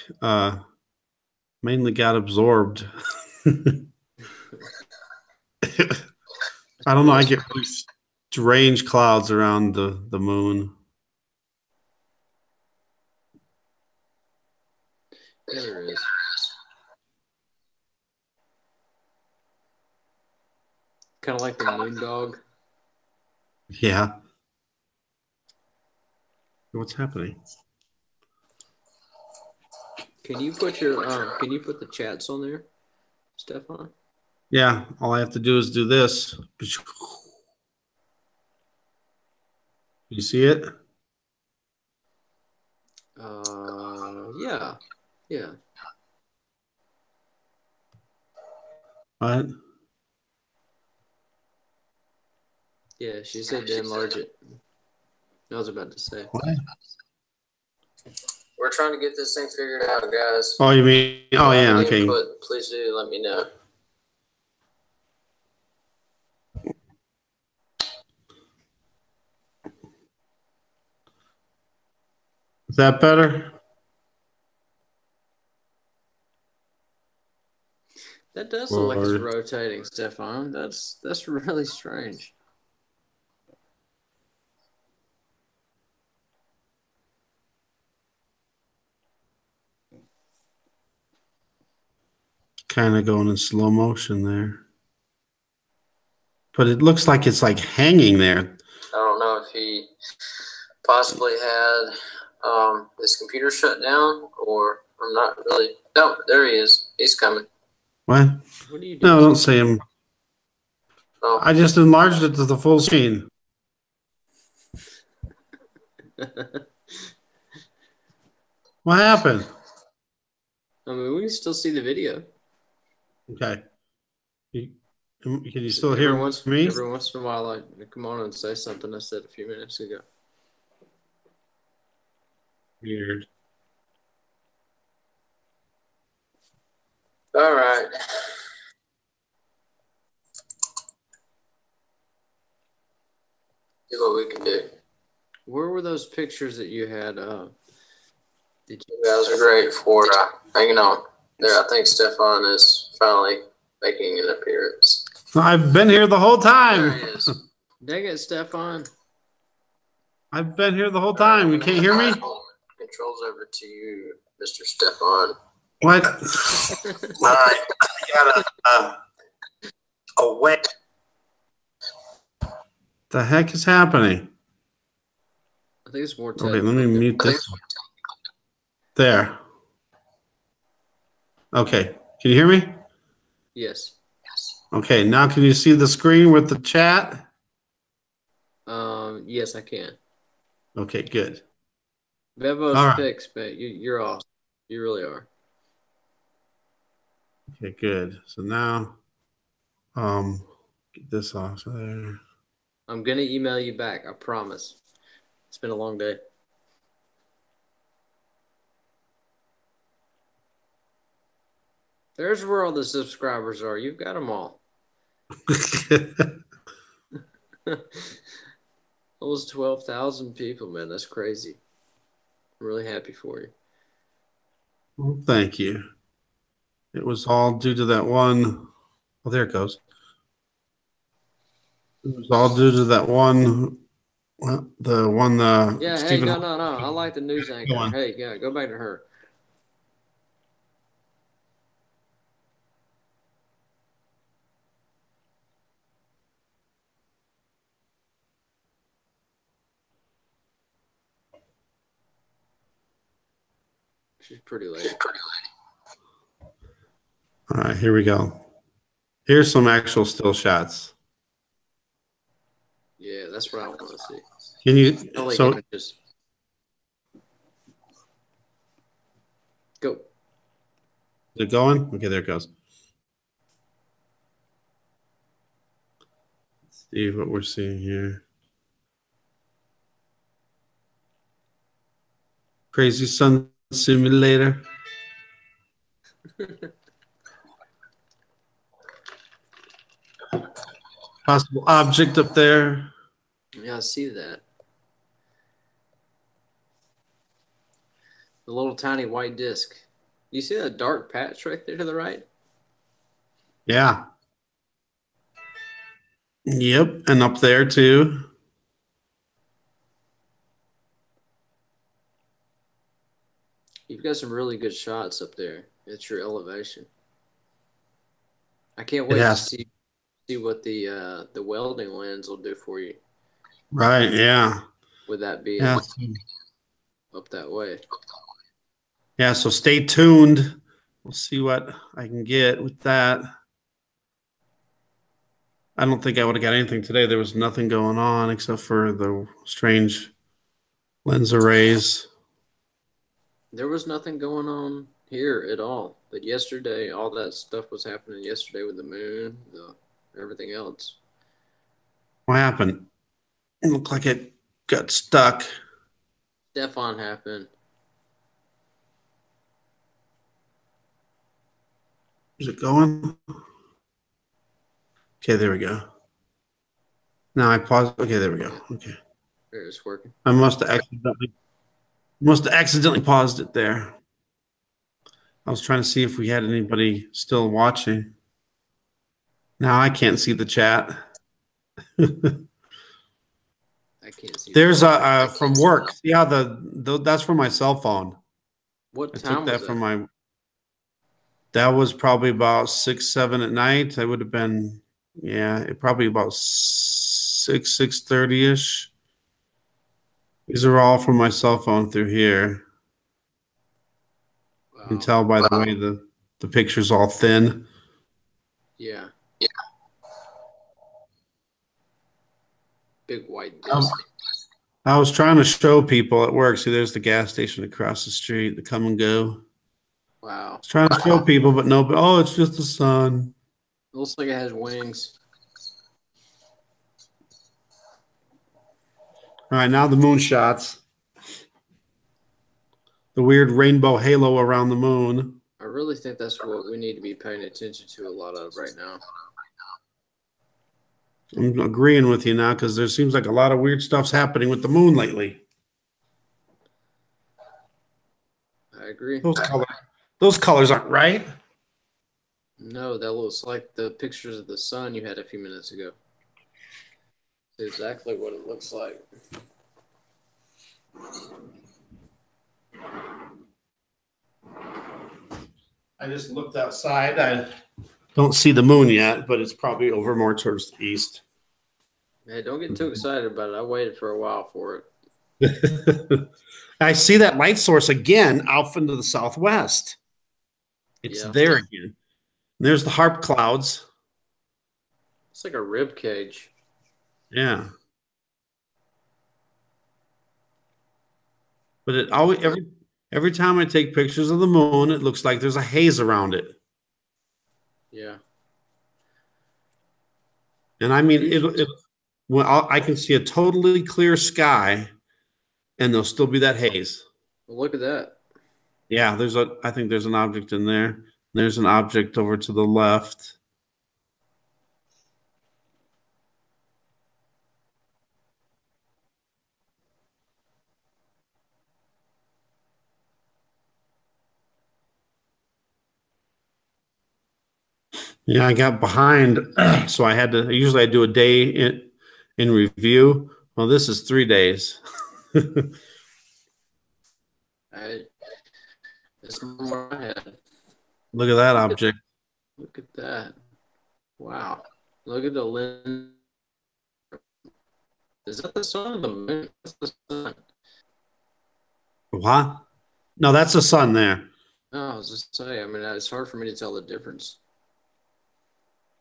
mainly got absorbed. I don't know. I
Really
get really strange clouds around the moon.
yeah, there is. Kind of like the moon dog.
Yeah. What's happening?
Can you put the chats on there, Stefan?
Yeah. All I have to do is do this. You see it?
Yeah, yeah.
What?
Yeah, she said to enlarge it. I was about to say.
What?
We're trying to get this thing figured out, guys.
Oh, you mean? Oh, yeah. Okay.
Input, please do let me know.
Is that better?
That does look like it's
Or
rotating, Stefan. That's really strange.
kind of going in slow motion there? But it looks like it's like hanging there.
I don't know if he possibly had his computer shut down, or I'm not really. No, there he is. He's coming.
What?
What are you doing?
No, don't say him.
Oh.
I just enlarged it to the full screen. What happened?
I mean, we can still see the video.
Okay. Can you still hear me?
Every once in a while, I come on and say something I said a few minutes ago.
Weird.
All right. See what we can do. Where were those pictures that you had? You guys are great for hanging on. There, I think Stefan is finally making an appearance.
I've been here the whole time.
There he is. Dang it, Stefan.
I've been here the whole time. You can't hear me?
Controls over to you, Mr. Stefan.
What? I got a wet. The heck is happening?
I think it's more
Okay, let me mute this. There. Okay. Can you hear me?
Yes.
Okay, now can you see the screen with the chat?
Yes, I can.
Okay, good.
Bevo's
All right.
fixed, but you're awesome. You really are.
Okay, good. So now, get this off there.
I'm gonna email you back. I promise. It's been a long day. There's where all the subscribers are. You've got them all. Almost 12,000 people, man. That's crazy. I'm really happy for you.
Well, thank you. It was all due to that one Oh, there it goes. It was all due to that one, the one,
Yeah, hey,
Stephen
no, no, no. I like the news anchor.
one.
Hey, yeah, go back to her. She's pretty lady.
All right, here we go. Here's some actual still shots.
Yeah, that's what I want to see.
Can you?
Ellie
So
can just go.
is it going? Okay, there it goes. Let's see what we're seeing here. Crazy Sun Simulator. Possible object up there.
Yeah, I see that. The little tiny white disc. You see that dark patch right there to the right?
Yeah. Yep. And up there too.
You've got some really good shots up there at your elevation. I can't
It
wait to
has.
see what the welding lens will do for you
Right. Yeah.
with that
Yeah.
being up that way.
Yeah. So stay tuned. We'll see what I can get with that. I don't think I would have got anything today. There was nothing going on except for the strange lens arrays.
There was nothing going on here at all. But yesterday, all that stuff was happening yesterday with the moon, everything else.
What happened? It looked like it got stuck.
Stefan happened.
Is it going? Okay, there we go. Now I paused. Okay, there we go. Okay.
There, it's working.
I must have accidentally paused it there. I was trying to see if we had anybody still watching. Now I can't see the chat.
I can't see the
There's
chat.
a from work. Yeah, that's from my cell phone.
What
I took
time was
that
that?
from my. That was probably about 6, 7 at night. I would have been, yeah, it probably about 6:30 ish. These are all from my cell phone through here. You can
Wow.
tell by the way the picture's all thin.
Yeah. Big white
Um,
disc.
I was trying to show people at work. See, there's the gas station across the street, the come and go. I
Wow.
was trying to show people, but no, but oh, it's just the sun.
It looks like it has wings.
All right, now the moon shots. The weird rainbow halo around the moon.
I really think that's what we need to be paying attention to a lot of right now.
I'm agreeing with you now because there seems like a lot of weird stuff's happening with the moon lately.
I agree.
Those colors aren't right.
No, that looks like the pictures of the sun you had a few minutes ago. It's exactly what it looks like.
I just looked outside. I don't see the moon yet, but it's probably over more towards the east.
Hey, don't get too excited about it. I waited for a while for it.
I see that light source again off into the southwest. It's
Yeah.
there again. There's the harp clouds.
It's like a rib cage.
Yeah. But it always every time I take pictures of the moon, it looks like there's a haze around it.
Yeah.
And I mean, well, I can see a totally clear sky, and there'll still be that haze.
Well, look at that.
Yeah, I think there's an object in there. There's an object over to the left. Yeah, I got behind, so I had to. Usually, I do a day in review. Well, this is 3 days.
I, it's more I had.
Look at that
Look at
object.
look at that. Wow. Look at the lens. Is that the sun or the moon? That's the sun.
What? No, that's the sun there.
No, I was just saying. I mean, it's hard for me to tell the difference.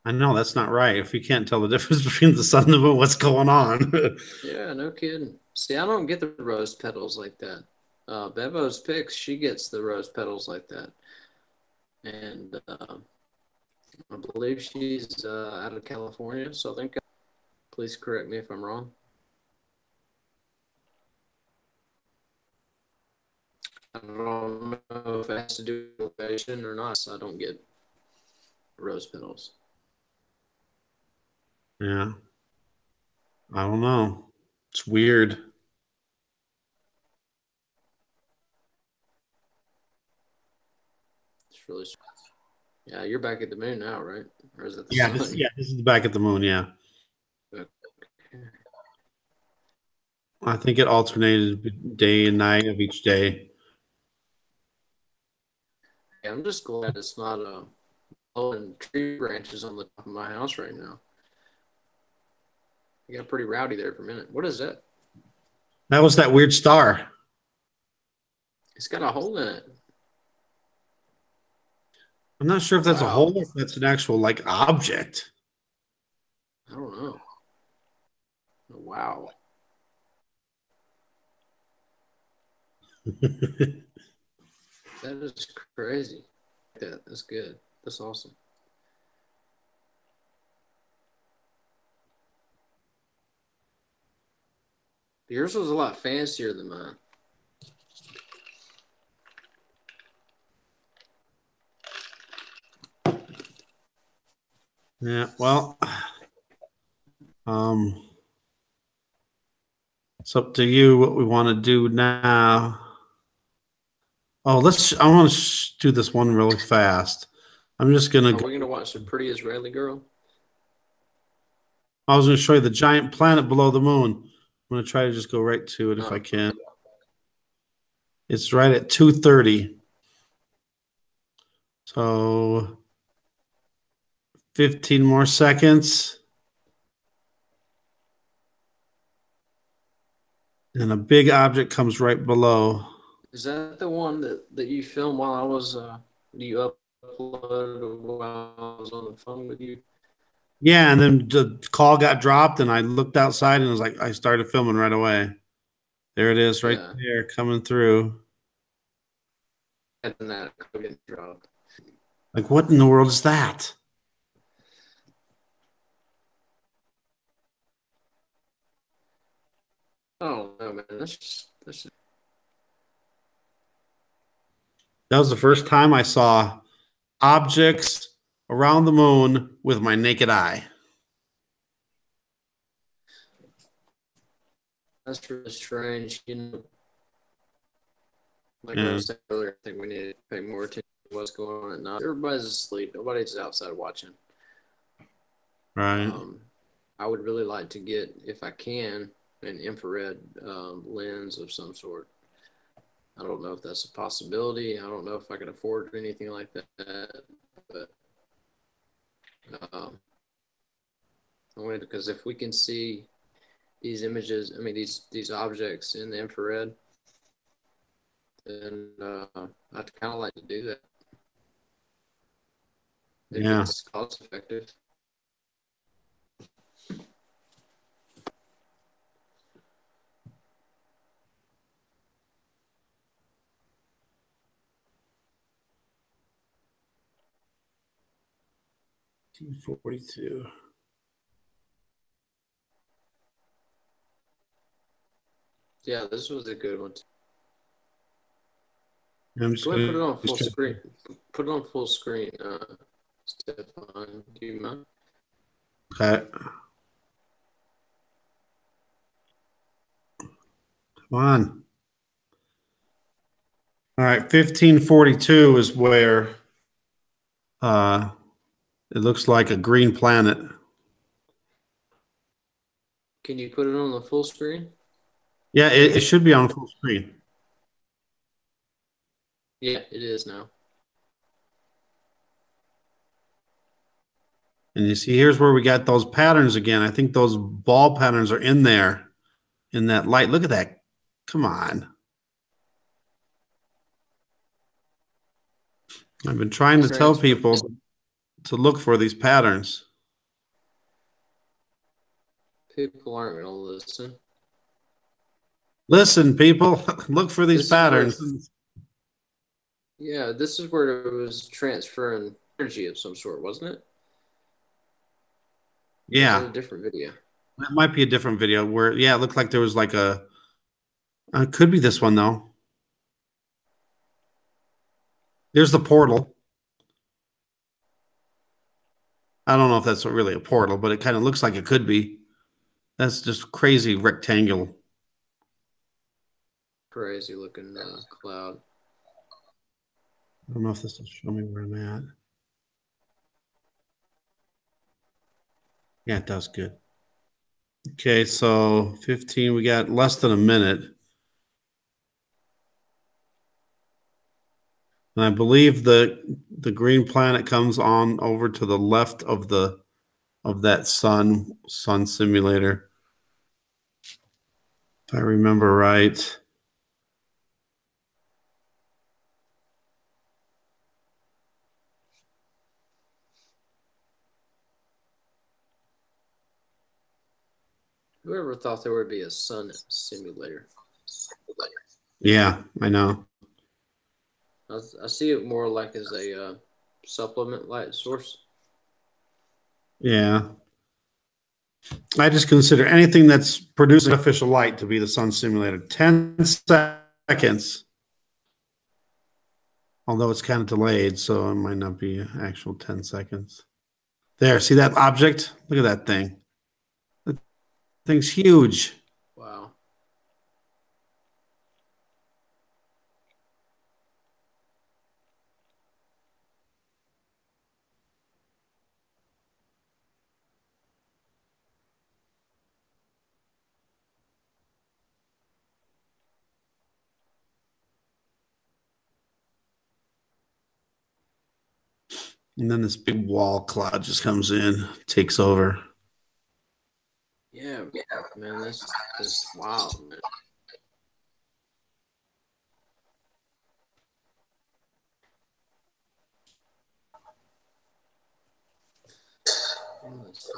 I know that's not right. If you can't tell the difference between the sun and the moon, what's going on?
Yeah, no kidding. See, I don't get the rose petals like that. Bevo's picks, she gets the rose petals like that, and I believe she's out of California, Southern California. Please correct me if I'm wrong. I don't know if it has to do with location or not. So I don't get rose petals.
Yeah, I don't know. It's weird.
It's really yeah. You're back at the moon now, right? Or is that the
Yeah,
sun?
this is the back at the moon. Yeah,
Okay.
I think it alternated day and night of each day.
Yeah, I'm just glad it's not blowing tree branches on the top of my house right now. It got pretty rowdy there for a minute. What is that?
That was that weird star.
It's got a hole in it.
I'm not sure if that's a hole
Wow.
or if that's an actual like object.
I don't know. Wow. That is crazy. That's good. That's awesome. Yours was a lot fancier than mine.
Yeah, well, um, it's up to you what we want to do now. Oh, I want to do this one really fast. I'm just gonna
Are
go.
we gonna watch the pretty Israeli girl?
I was gonna show you the giant planet below the moon. I'm gonna try to just go right to it if I
Oh,
can. It's right at 2:30. So 15 more seconds. And a big object comes right below.
is that the one that you filmed while I was you uploaded while I was on the phone with you?
Yeah, and then the call got dropped, and I looked outside and it was like I started filming right away. There it is, right
Yeah,
there, coming through.
and then that getting dropped.
Like, what in the world is that?
Oh no, man, that's just
That was the first time I saw objects around the moon with my naked eye.
that's really strange. You know, like I
Yeah,
was saying earlier, I think we need to pay more attention to what's going on at night. Everybody's asleep. Nobody's outside watching.
right.
Um, I would really like to get, if I can, an infrared lens of some sort. I don't know if that's a possibility. I don't know if I can afford anything like that, but um, I wanted because if we can see these images, I mean these objects in the infrared, then I'd kind of like to do that if
Yeah.
it's cost effective.
242.
Yeah, this was a good one.
I'm
Go
just
ahead and
gonna
put it on full
just
screen. Put it on full screen, Stefan. Do you mind?
okay. Come on. All right, 1542 is where uh It looks like a green planet.
Can you put it on the full screen?
Yeah, it should be on full screen.
Yeah, it is now.
And you see, here's where we got those patterns again. I think those ball patterns are in there in that light. Look at that. Come on. I've been trying to tell
Transfer.
people to look for these patterns.
People aren't going to listen.
Listen, people, look for these
This is where,
patterns.
yeah, this is where it was transferring energy of some sort, wasn't it? Or is that
Yeah,
a different video?
that might be a different video where, yeah, it looked like there was like a, could be this one though. There's the portal. I don't know if that's really a portal, but it kind of looks like it could be. That's just crazy rectangle.
Crazy looking cloud.
I don't know if this will show me where I'm at. Yeah, it does good. Okay, so 15, we got less than a minute. And I believe the green planet comes on over to the left of that sun simulator. If I remember right.
Whoever thought there would be a sun simulator?
Yeah, I know.
I see it more like as a supplement light source.
Yeah. I just consider anything that's producing artificial light to be the sun simulator. 10 seconds. Although it's kind of delayed, so it might not be actual 10 seconds. There, see that object? Look at that thing. That thing's huge.
Wow.
And then this big wall cloud just comes in, takes over.
Yeah, man, that's wild, man.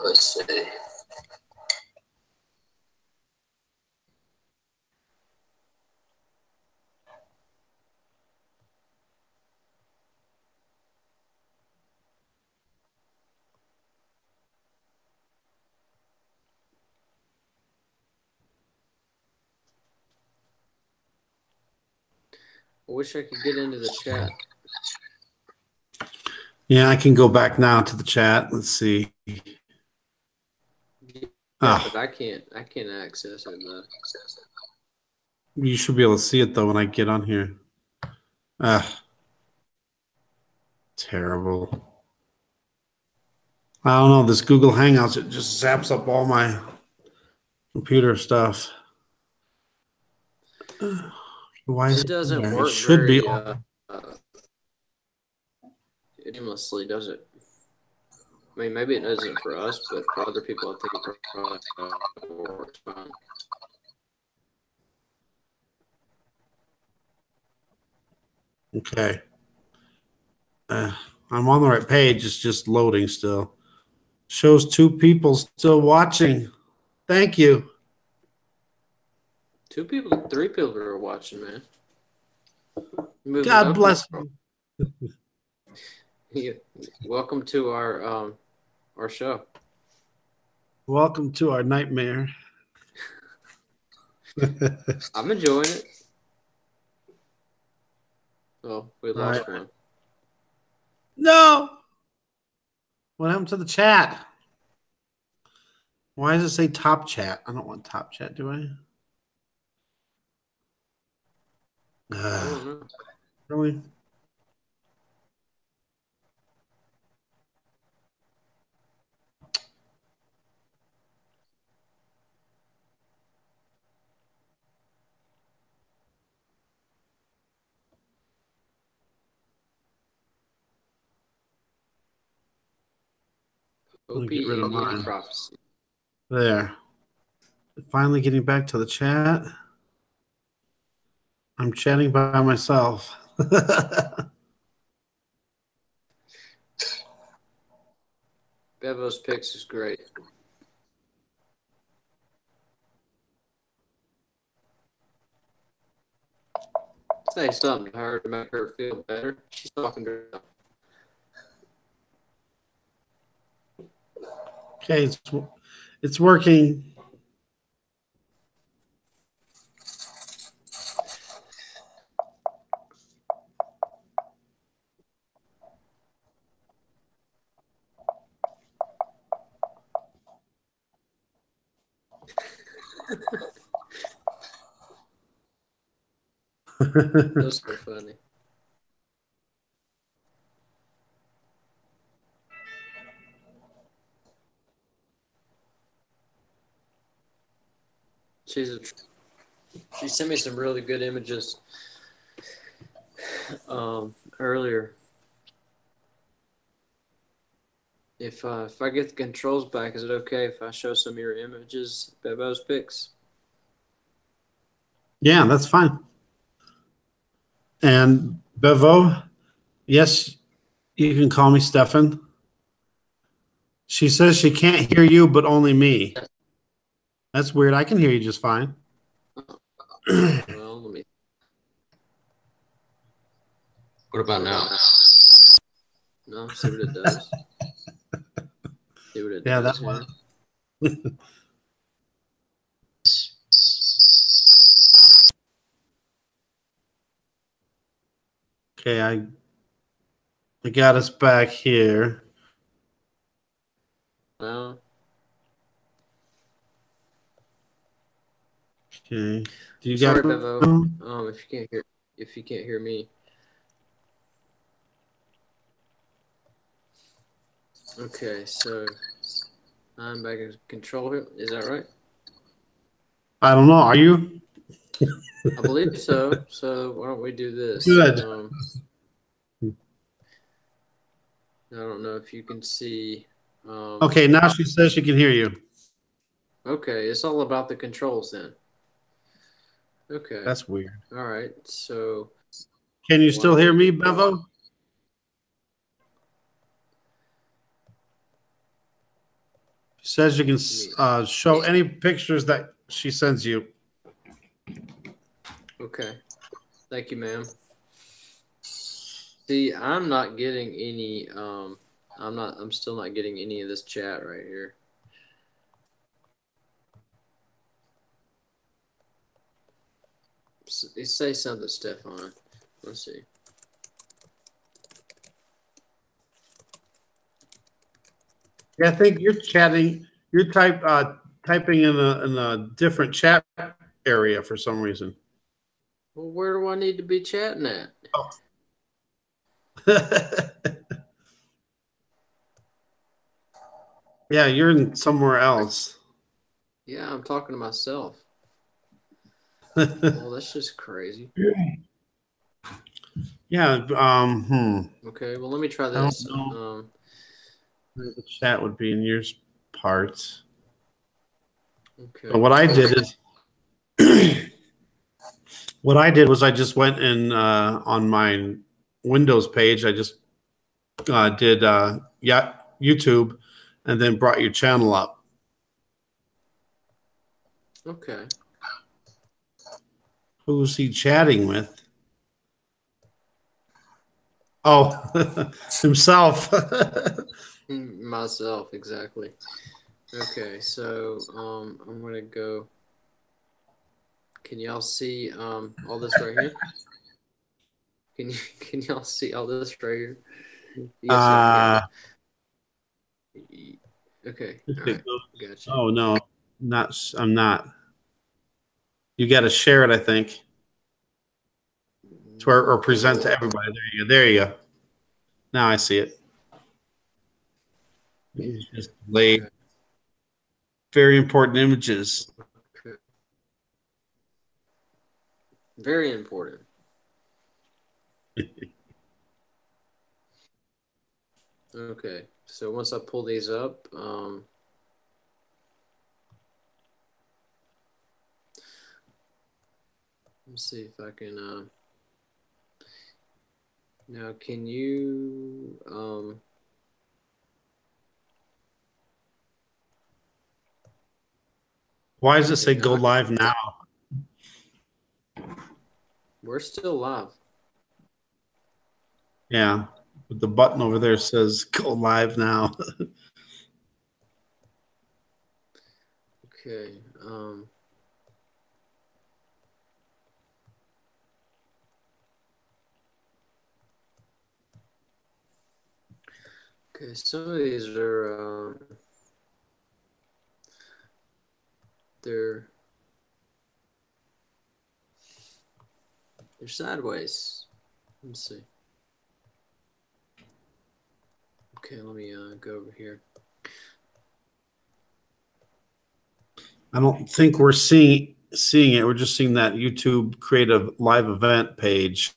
Let's see.
I wish I could get into the chat.
Yeah, I can go back now to the chat. Let's see.
Yeah,
Oh,
but I can't. I can't access it though.
you should be able to see it though when I get on here. Ah, terrible. I don't know. This Google Hangouts, it just zaps up all my computer stuff. Why is
It
it
doesn't
there? It
work
should be.
very seamlessly, does it? I mean, maybe it doesn't for us, but for other people, I think it probably works fine.
Okay. I'm on the right page. It's just loading still. Shows 2 people still watching. Thank you.
2 people, 3 people are watching, man. Moving
God
up in the
bless
world.
you.
Yeah. Welcome to our show.
Welcome to our nightmare.
I'm enjoying it. Oh, we lost
Right.
one.
No. What happened to the chat? Why does it say top chat? I don't want top chat, do I?
I don't know.
Really? Let me get rid of
Indian
mine.
prophecy.
There. Finally getting back to the chat. I'm chatting by myself.
Bevo's picks is great. Say something to her to make her feel better. She's talking to herself.
Okay, it's working.
That's so funny. She sent me some really good images earlier. If I get the controls back, is it okay if I show some of your images, Bevo's picks?
Yeah, that's fine. And Bevo, yes, you can call me Stefan. She says she can't hear you, but only me. That's weird. I can hear you just fine.
Well, let me. What about now? No, see what it does. See what it
Yeah, that
does
one.
here.
Okay, I got us back here.
No.
Okay. Do you got
Sorry,
it
Bevo.
now?
If you can't hear me. Okay, so I'm back in control here. Is that right?
I don't know. Are you?
I believe so. So why don't we do this?
Good.
I don't know if you can see.
Okay, now she says she can hear you.
Okay, it's all about the controls then. Okay.
That's weird.
All right. So
Can you
why
still
don't
hear
we
me,
do
Bevo? She says you can show any pictures that she sends you.
Okay. Thank you, ma'am. See, I'm not getting any I'm still not getting any of this chat right here. Say something, Stefan. Let's see.
Yeah, I think you're chatting. You're typing in a different chat area for some reason.
Well, where do I need to be chatting at?
Oh. Yeah, you're in somewhere else.
Yeah, I'm talking to myself. Well, that's just crazy.
Yeah.
Okay, well, let me try
I don't
this.
know where the chat would be in your parts. But
Okay.
what I did is, what I did was I just went in on my Windows page. I just did yeah YouTube, and then brought your channel up.
Okay.
Who's he chatting with? Oh, himself.
Myself, exactly. Okay, so I'm gonna go. Can y'all see all this right here? Can y'all see all this right here? Yes, y'all can.
uh,
Okay, all right, gotcha.
oh no, not. I'm not. You got to share it, I think, to or present to everybody. There you go. There you go. Now I see it. It's just
Okay,
delayed. Very important images.
okay. Very important. Okay. So once I pull these up, let's see if I can. Now, can you?
Why does it
Okay,
say
now
go
I can.
live now?
We're still live.
Yeah, but the button over there says go live now.
Okay. Okay. Some of these are they're they're sideways. Let's see. Okay, let me go over here.
I don't think we're seeing it. We're just seeing that YouTube creative live event page.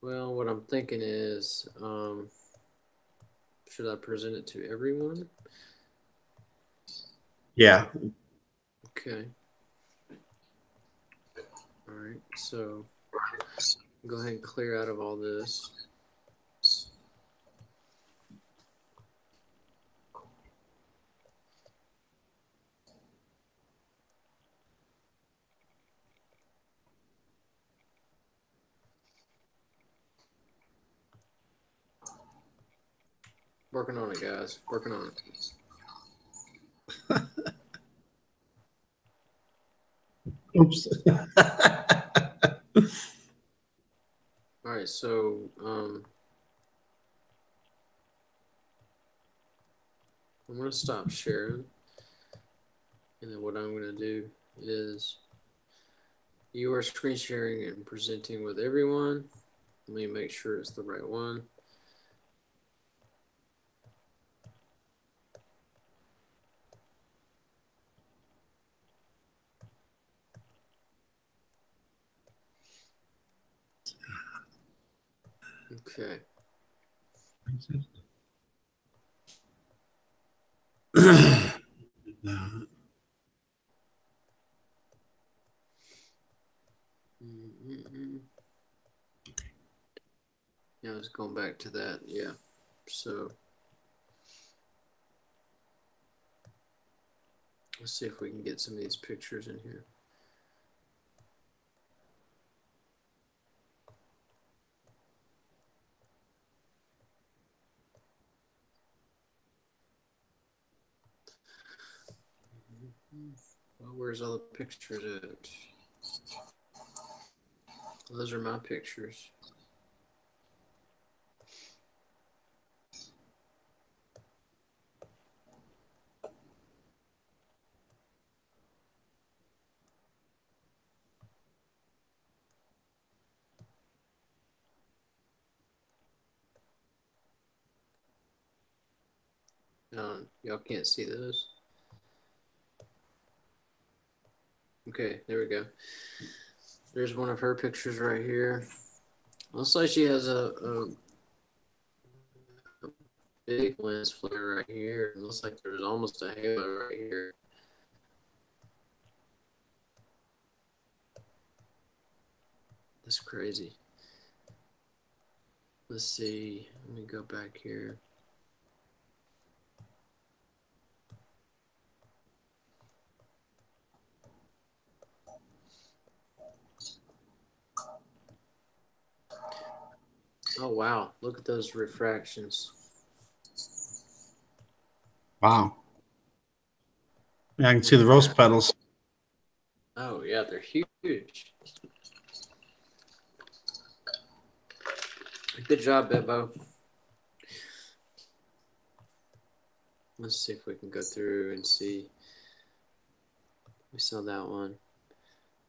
Well, what I'm thinking is, should I present it to everyone?
Yeah.
Okay. All right. So go ahead and clear out of all this. Working on it, guys. Working on it.
Oops.
All right. So I'm gonna stop sharing, and then what I'm gonna do is you are screen sharing and presenting with everyone. Let me make sure it's the right one. Okay. Mm-mm-mm. Yeah, let's go back to that. Yeah. So let's see if we can get some of these pictures in here. Well, where's all the pictures at? Those are my pictures. Y'all can't see those. Okay, there we go. There's one of her pictures right here. Looks like she has a big lens flare right here. It looks like there's almost a halo right here. That's crazy. Let's see. Let me go back here. Oh, wow. Look at those refractions.
Wow. Yeah, I can see
Look
the
at
rose
that.
petals.
Oh, yeah, they're huge. Good job, Bebo. Let's see if we can go through and see. We saw that one.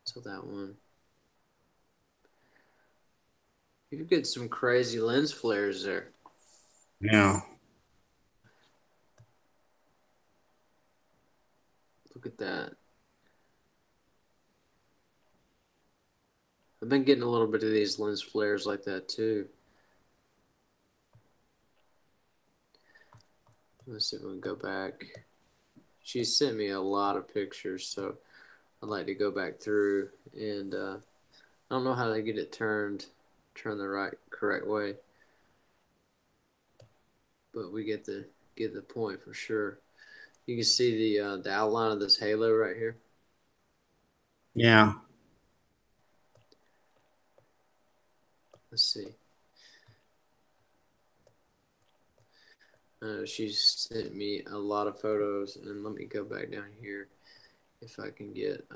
Saw that one. You get some crazy lens flares there.
Yeah.
Look at that. I've been getting a little bit of these lens flares like that too. Let's see if we can go back. She sent me a lot of pictures, so I'd like to go back through and I don't know how to get it turn the right correct way, but we get the point for sure. You can see the outline of this halo right here.
Yeah.
Let's see. She sent me a lot of photos, and let me go back down here if I can get.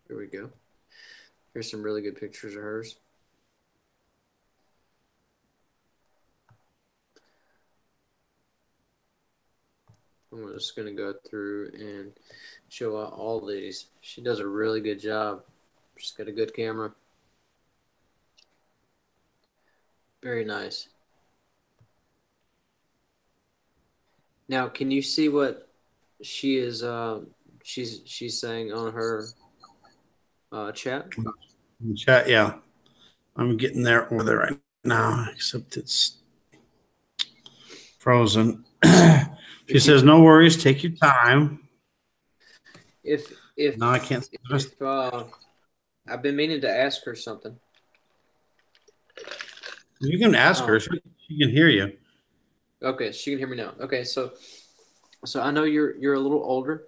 Here we go. Here's some really good pictures of hers. I'm just gonna go through and show out all these. She does a really good job. She's got a good camera. Very nice. Now, can you see what she is? She's saying on her chat.
In the chat, yeah. I'm getting there over there right now, except it's frozen. She says, "No worries, take your time."
If
No, I can't.
if I've been meaning to ask her something.
You can ask her. She can hear you.
Okay, she can hear me now. Okay, so I know you're a little older,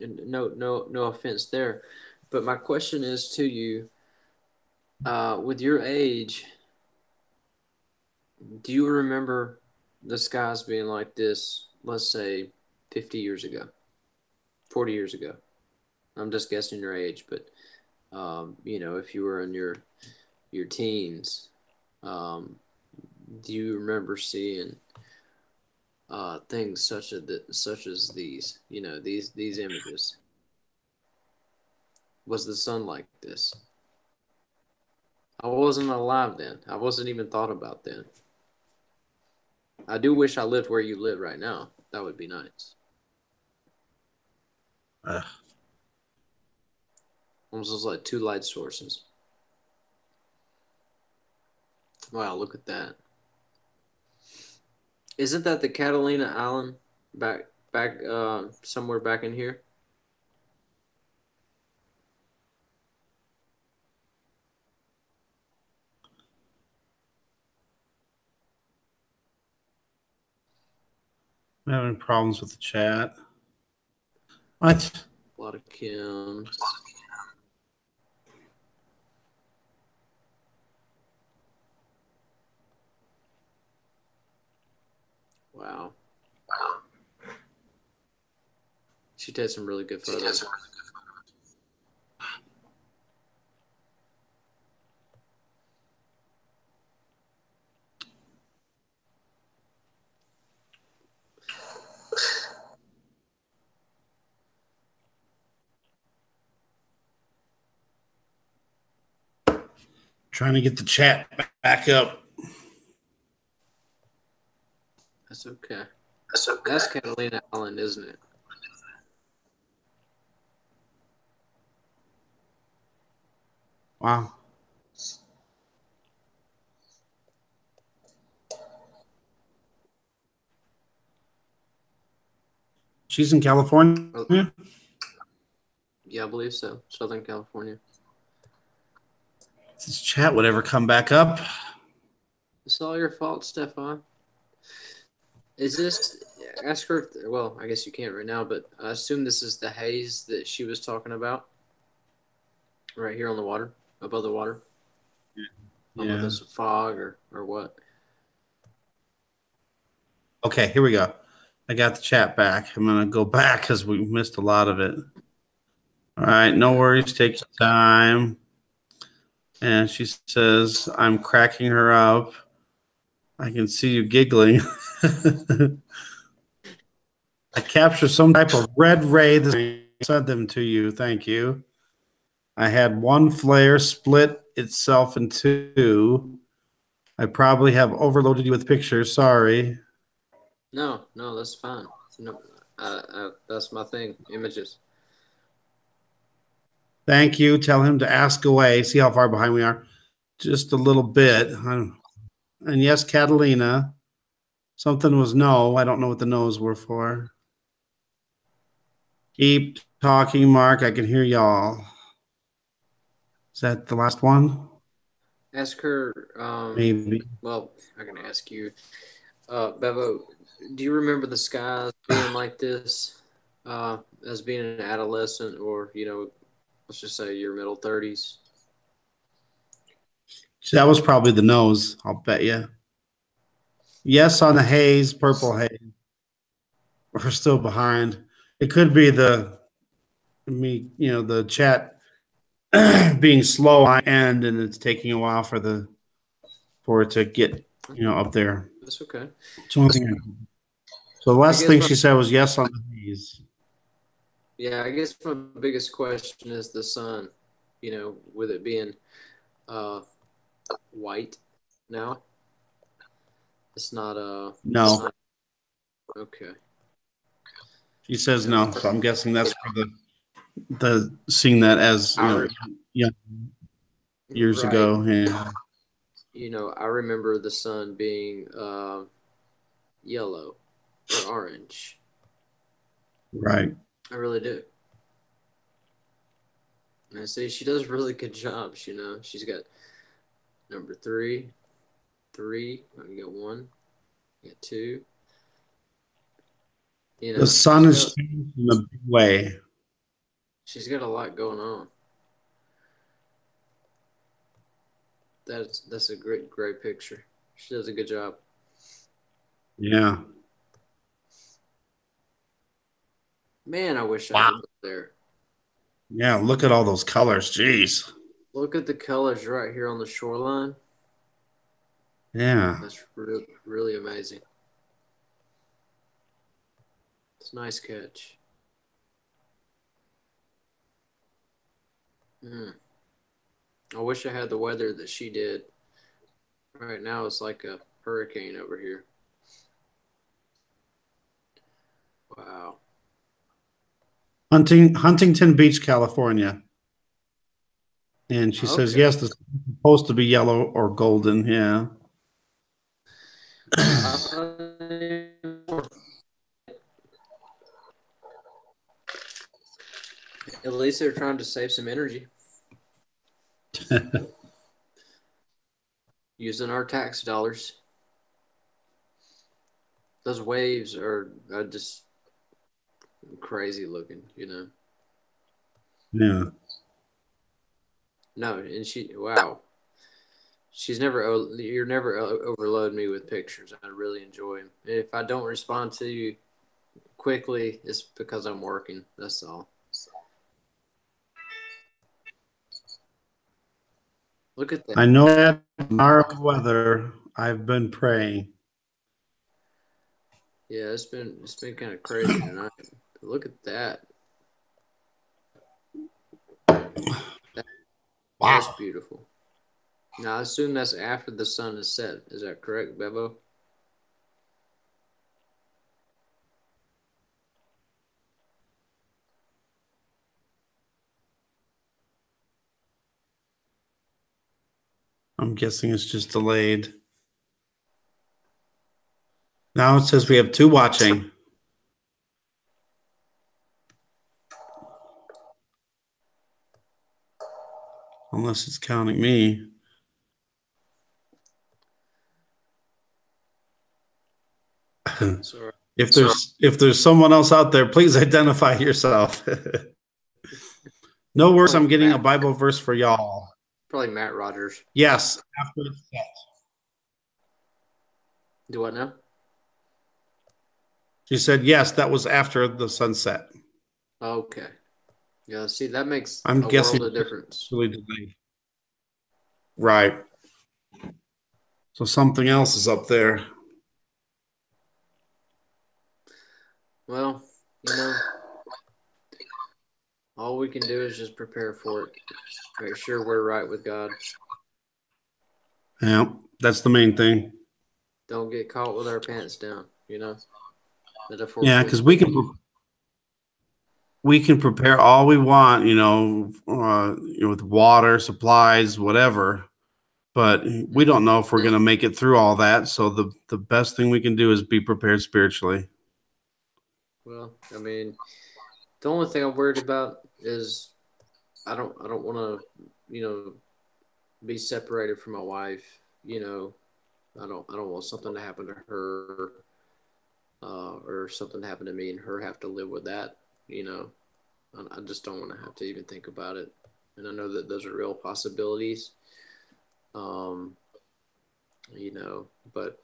and no offense there, but my question is to you, with your age, do you remember the skies being like this, let's say 50 years ago, 40 years ago? I'm just guessing your age, but if you were in your teens, um, do you remember seeing things such as these? These images. Was the sun like this? I wasn't alive then. I wasn't even thought about then. I do wish I lived where you live right now. That would be nice.
Uh,
Almost like two light sources. Wow, look at that. Isn't that the Catalina Island back somewhere back in here?
I'm having problems with the chat. What?
A lot of Kims. Wow. She takes some really good photos.
Trying to get the chat back up.
That's okay. That's Catalina Island, isn't it?
Wow. She's in California?
Yeah, I believe so. Southern California.
If this chat would ever come back up.
It's all your fault, Stefan. Is this, ask her, well, I guess you can't right now, but I assume this is the haze that she was talking about right here on the water, above the water. I don't know if it's a fog or what.
Okay, here we go. I got the chat back. I'm going to go back because we missed a lot of it. All right, no worries. Take your time. And she says, I'm cracking her up. I can see you giggling. I captured some type of red ray. I sent them to you. Thank you. I had one flare split itself in two. I probably have overloaded you with pictures. Sorry.
No, that's fine. No, that's my thing. Images.
Thank you. Tell him to ask away. See how far behind we are. just a little bit. And yes, Catalina. Something was no. I don't know what the no's were for. Keep talking, Mark. I can hear y'all. Is that the last one?
Ask her.
Maybe.
Well, I can ask you, Bevo. Do you remember the skies being like this, as being an adolescent, or let's just say your middle 30s?
So that was probably the nose, I'll bet you. Yes on the haze, purple haze. We're still behind. It could be the chat being slow on end, and it's taking a while for it to get up there.
That's okay.
So the last thing she said was yes on the haze.
Yeah, I guess my biggest question is the sun. With it being white now, it's not
no.
It's not, okay.
She says no, so I'm guessing that's for the seeing that as years
right.
ago. Yeah.
I remember the sun being yellow or orange.
Right.
I really do. And I say she does a really good job. She's got number three. I got one. I got two.
The sun is changing in a big way.
She's got a lot going on. That's a great picture. She does a good job.
Yeah.
Man, I wish I could go there.
Yeah, look at all those colors. Jeez.
Look at the colors right here on the shoreline.
Yeah.
That's really, really amazing. It's a nice catch. I wish I had the weather that she did. Right now it's like a hurricane over here. Wow.
Huntington Beach, California. And she says, yes, it's supposed to be yellow or golden. Yeah.
At least they're trying to save some energy. Using our tax dollars. Those waves are just crazy looking,
Yeah.
No, and wow. You're never overload me with pictures. I really enjoy them. If I don't respond to you quickly, it's because I'm working. That's all. Look at that.
I know that tomorrow weather. I've been praying.
Yeah, it's been kind of crazy tonight. Look at that.
Wow.
That's beautiful. Now, I assume that's after the sun is set. Is that correct, Bevo?
I'm guessing it's just delayed. Now it says we have 2 watching. Unless it's counting me.
Sorry.
If there's someone else out there, please identify yourself. No worries, I'm getting a Bible verse for y'all.
Probably Matt Rogers.
Yes, after it's set.
Do what now?
She said yes, that was after the sunset.
Okay. Yeah, see, that makes
I'm guessing
world of difference.
Really delayed. Right. So something else is up there.
Well, all we can do is just prepare for it. Make sure we're right with God.
Yeah, that's the main thing.
Don't get caught with our pants down,
Yeah, because we can prepare all we want, with water, supplies, whatever. but we don't know if we're going to make it through all that. So the best thing we can do is be prepared spiritually.
Well, I mean, the only thing I'm worried about is I don't want to, be separated from my wife. I don't want something to happen to her, or something to happen to me and her have to live with that. You know, I just don't want to have to even think about it. And I know that those are real possibilities. Um, but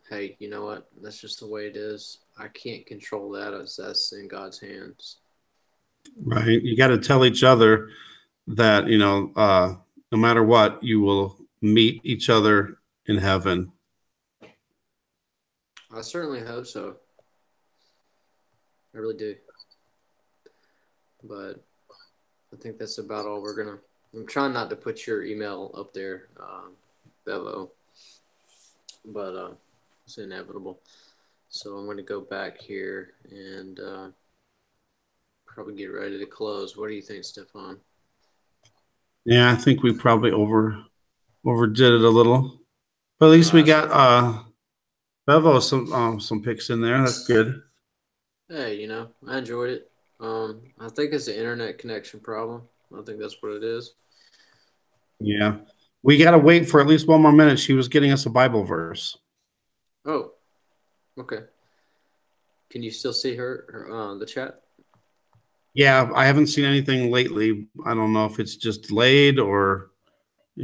hey, you know what? That's just the way it is. I can't control that. That's in God's hands.
Right. You got to tell each other that, no matter what, you will meet each other in heaven.
I certainly hope so. I really do. But I think that's about all we're gonna. I'm trying not to put your email up there, Bevo, but it's inevitable. So I'm going to go back here and probably get ready to close. What do you think, Stefan?
Yeah, I think we probably overdid it a little, but at least we got Bevo some picks in there. That's good.
Hey, I enjoyed it. I think it's an internet connection problem. I think that's what it is.
Yeah, we got to wait for at least one more minute. She was getting us a Bible verse.
Oh, okay. Can you still see her the chat?
Yeah, I haven't seen anything lately. I don't know if it's just delayed or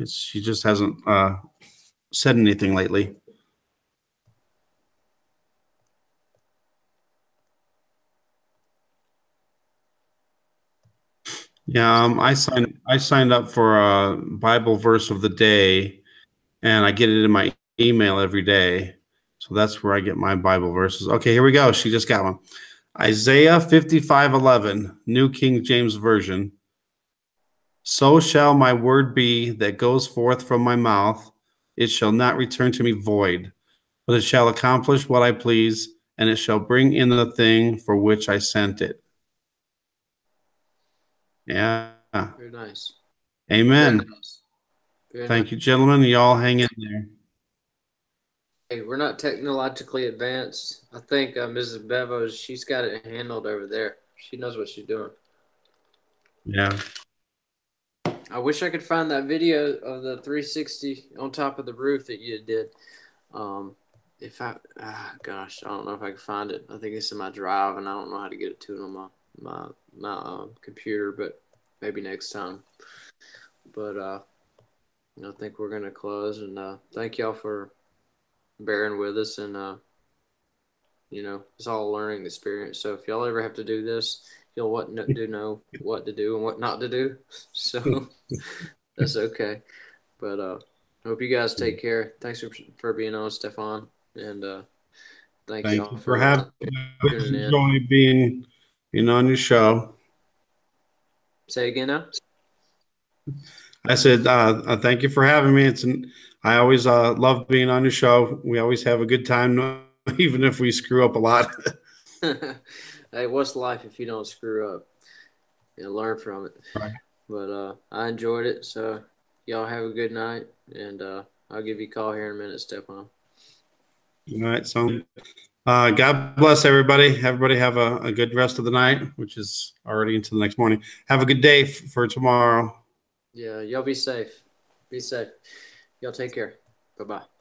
she just hasn't said anything lately. Yeah, I signed up for a Bible verse of the day, and I get it in my email every day. So that's where I get my Bible verses. Okay, here we go. She just got one. Isaiah 55:11, New King James Version. So shall my word be that goes forth from my mouth. It shall not return to me void, but it shall accomplish what I please, and it shall bring in the thing for which I sent it. Yeah.
Very nice. Very
Amen.
nice. Very nice.
Thank you, gentlemen. Y'all hang in there.
Hey, we're not technologically advanced. I think Mrs. Bevo's, she's got it handled over there. She knows what she's doing.
Yeah.
I wish I could find that video of the 360 on top of the roof that you did. If I, gosh, I don't know if I can find it. I think it's in my drive, and I don't know how to get it to it on my computer. But maybe next time. But I think we're gonna close, and thank y'all for bearing with us, and it's all a learning experience. So if y'all ever have to do this, you'll know what to do and what not to do. So that's okay. But I hope you guys take care. Thanks for being on, Stefan, and thank
Thank
y'all
you for
for
having me. I always
tuning in.
enjoy being on your show.
Say again now.
I said, thank you for having me. I always love being on your show. We always have a good time, even if we screw up a lot.
Hey, what's life if you don't screw up? Learn from it.
Right.
But I enjoyed it. So y'all have a good night, and I'll give you a call here in a minute, Stefan.
All right. So, God bless everybody. Everybody have a good rest of the night, which is already into the next morning. Have a good day for tomorrow.
Yeah, y'all be safe. Be safe. Y'all take care. Bye bye.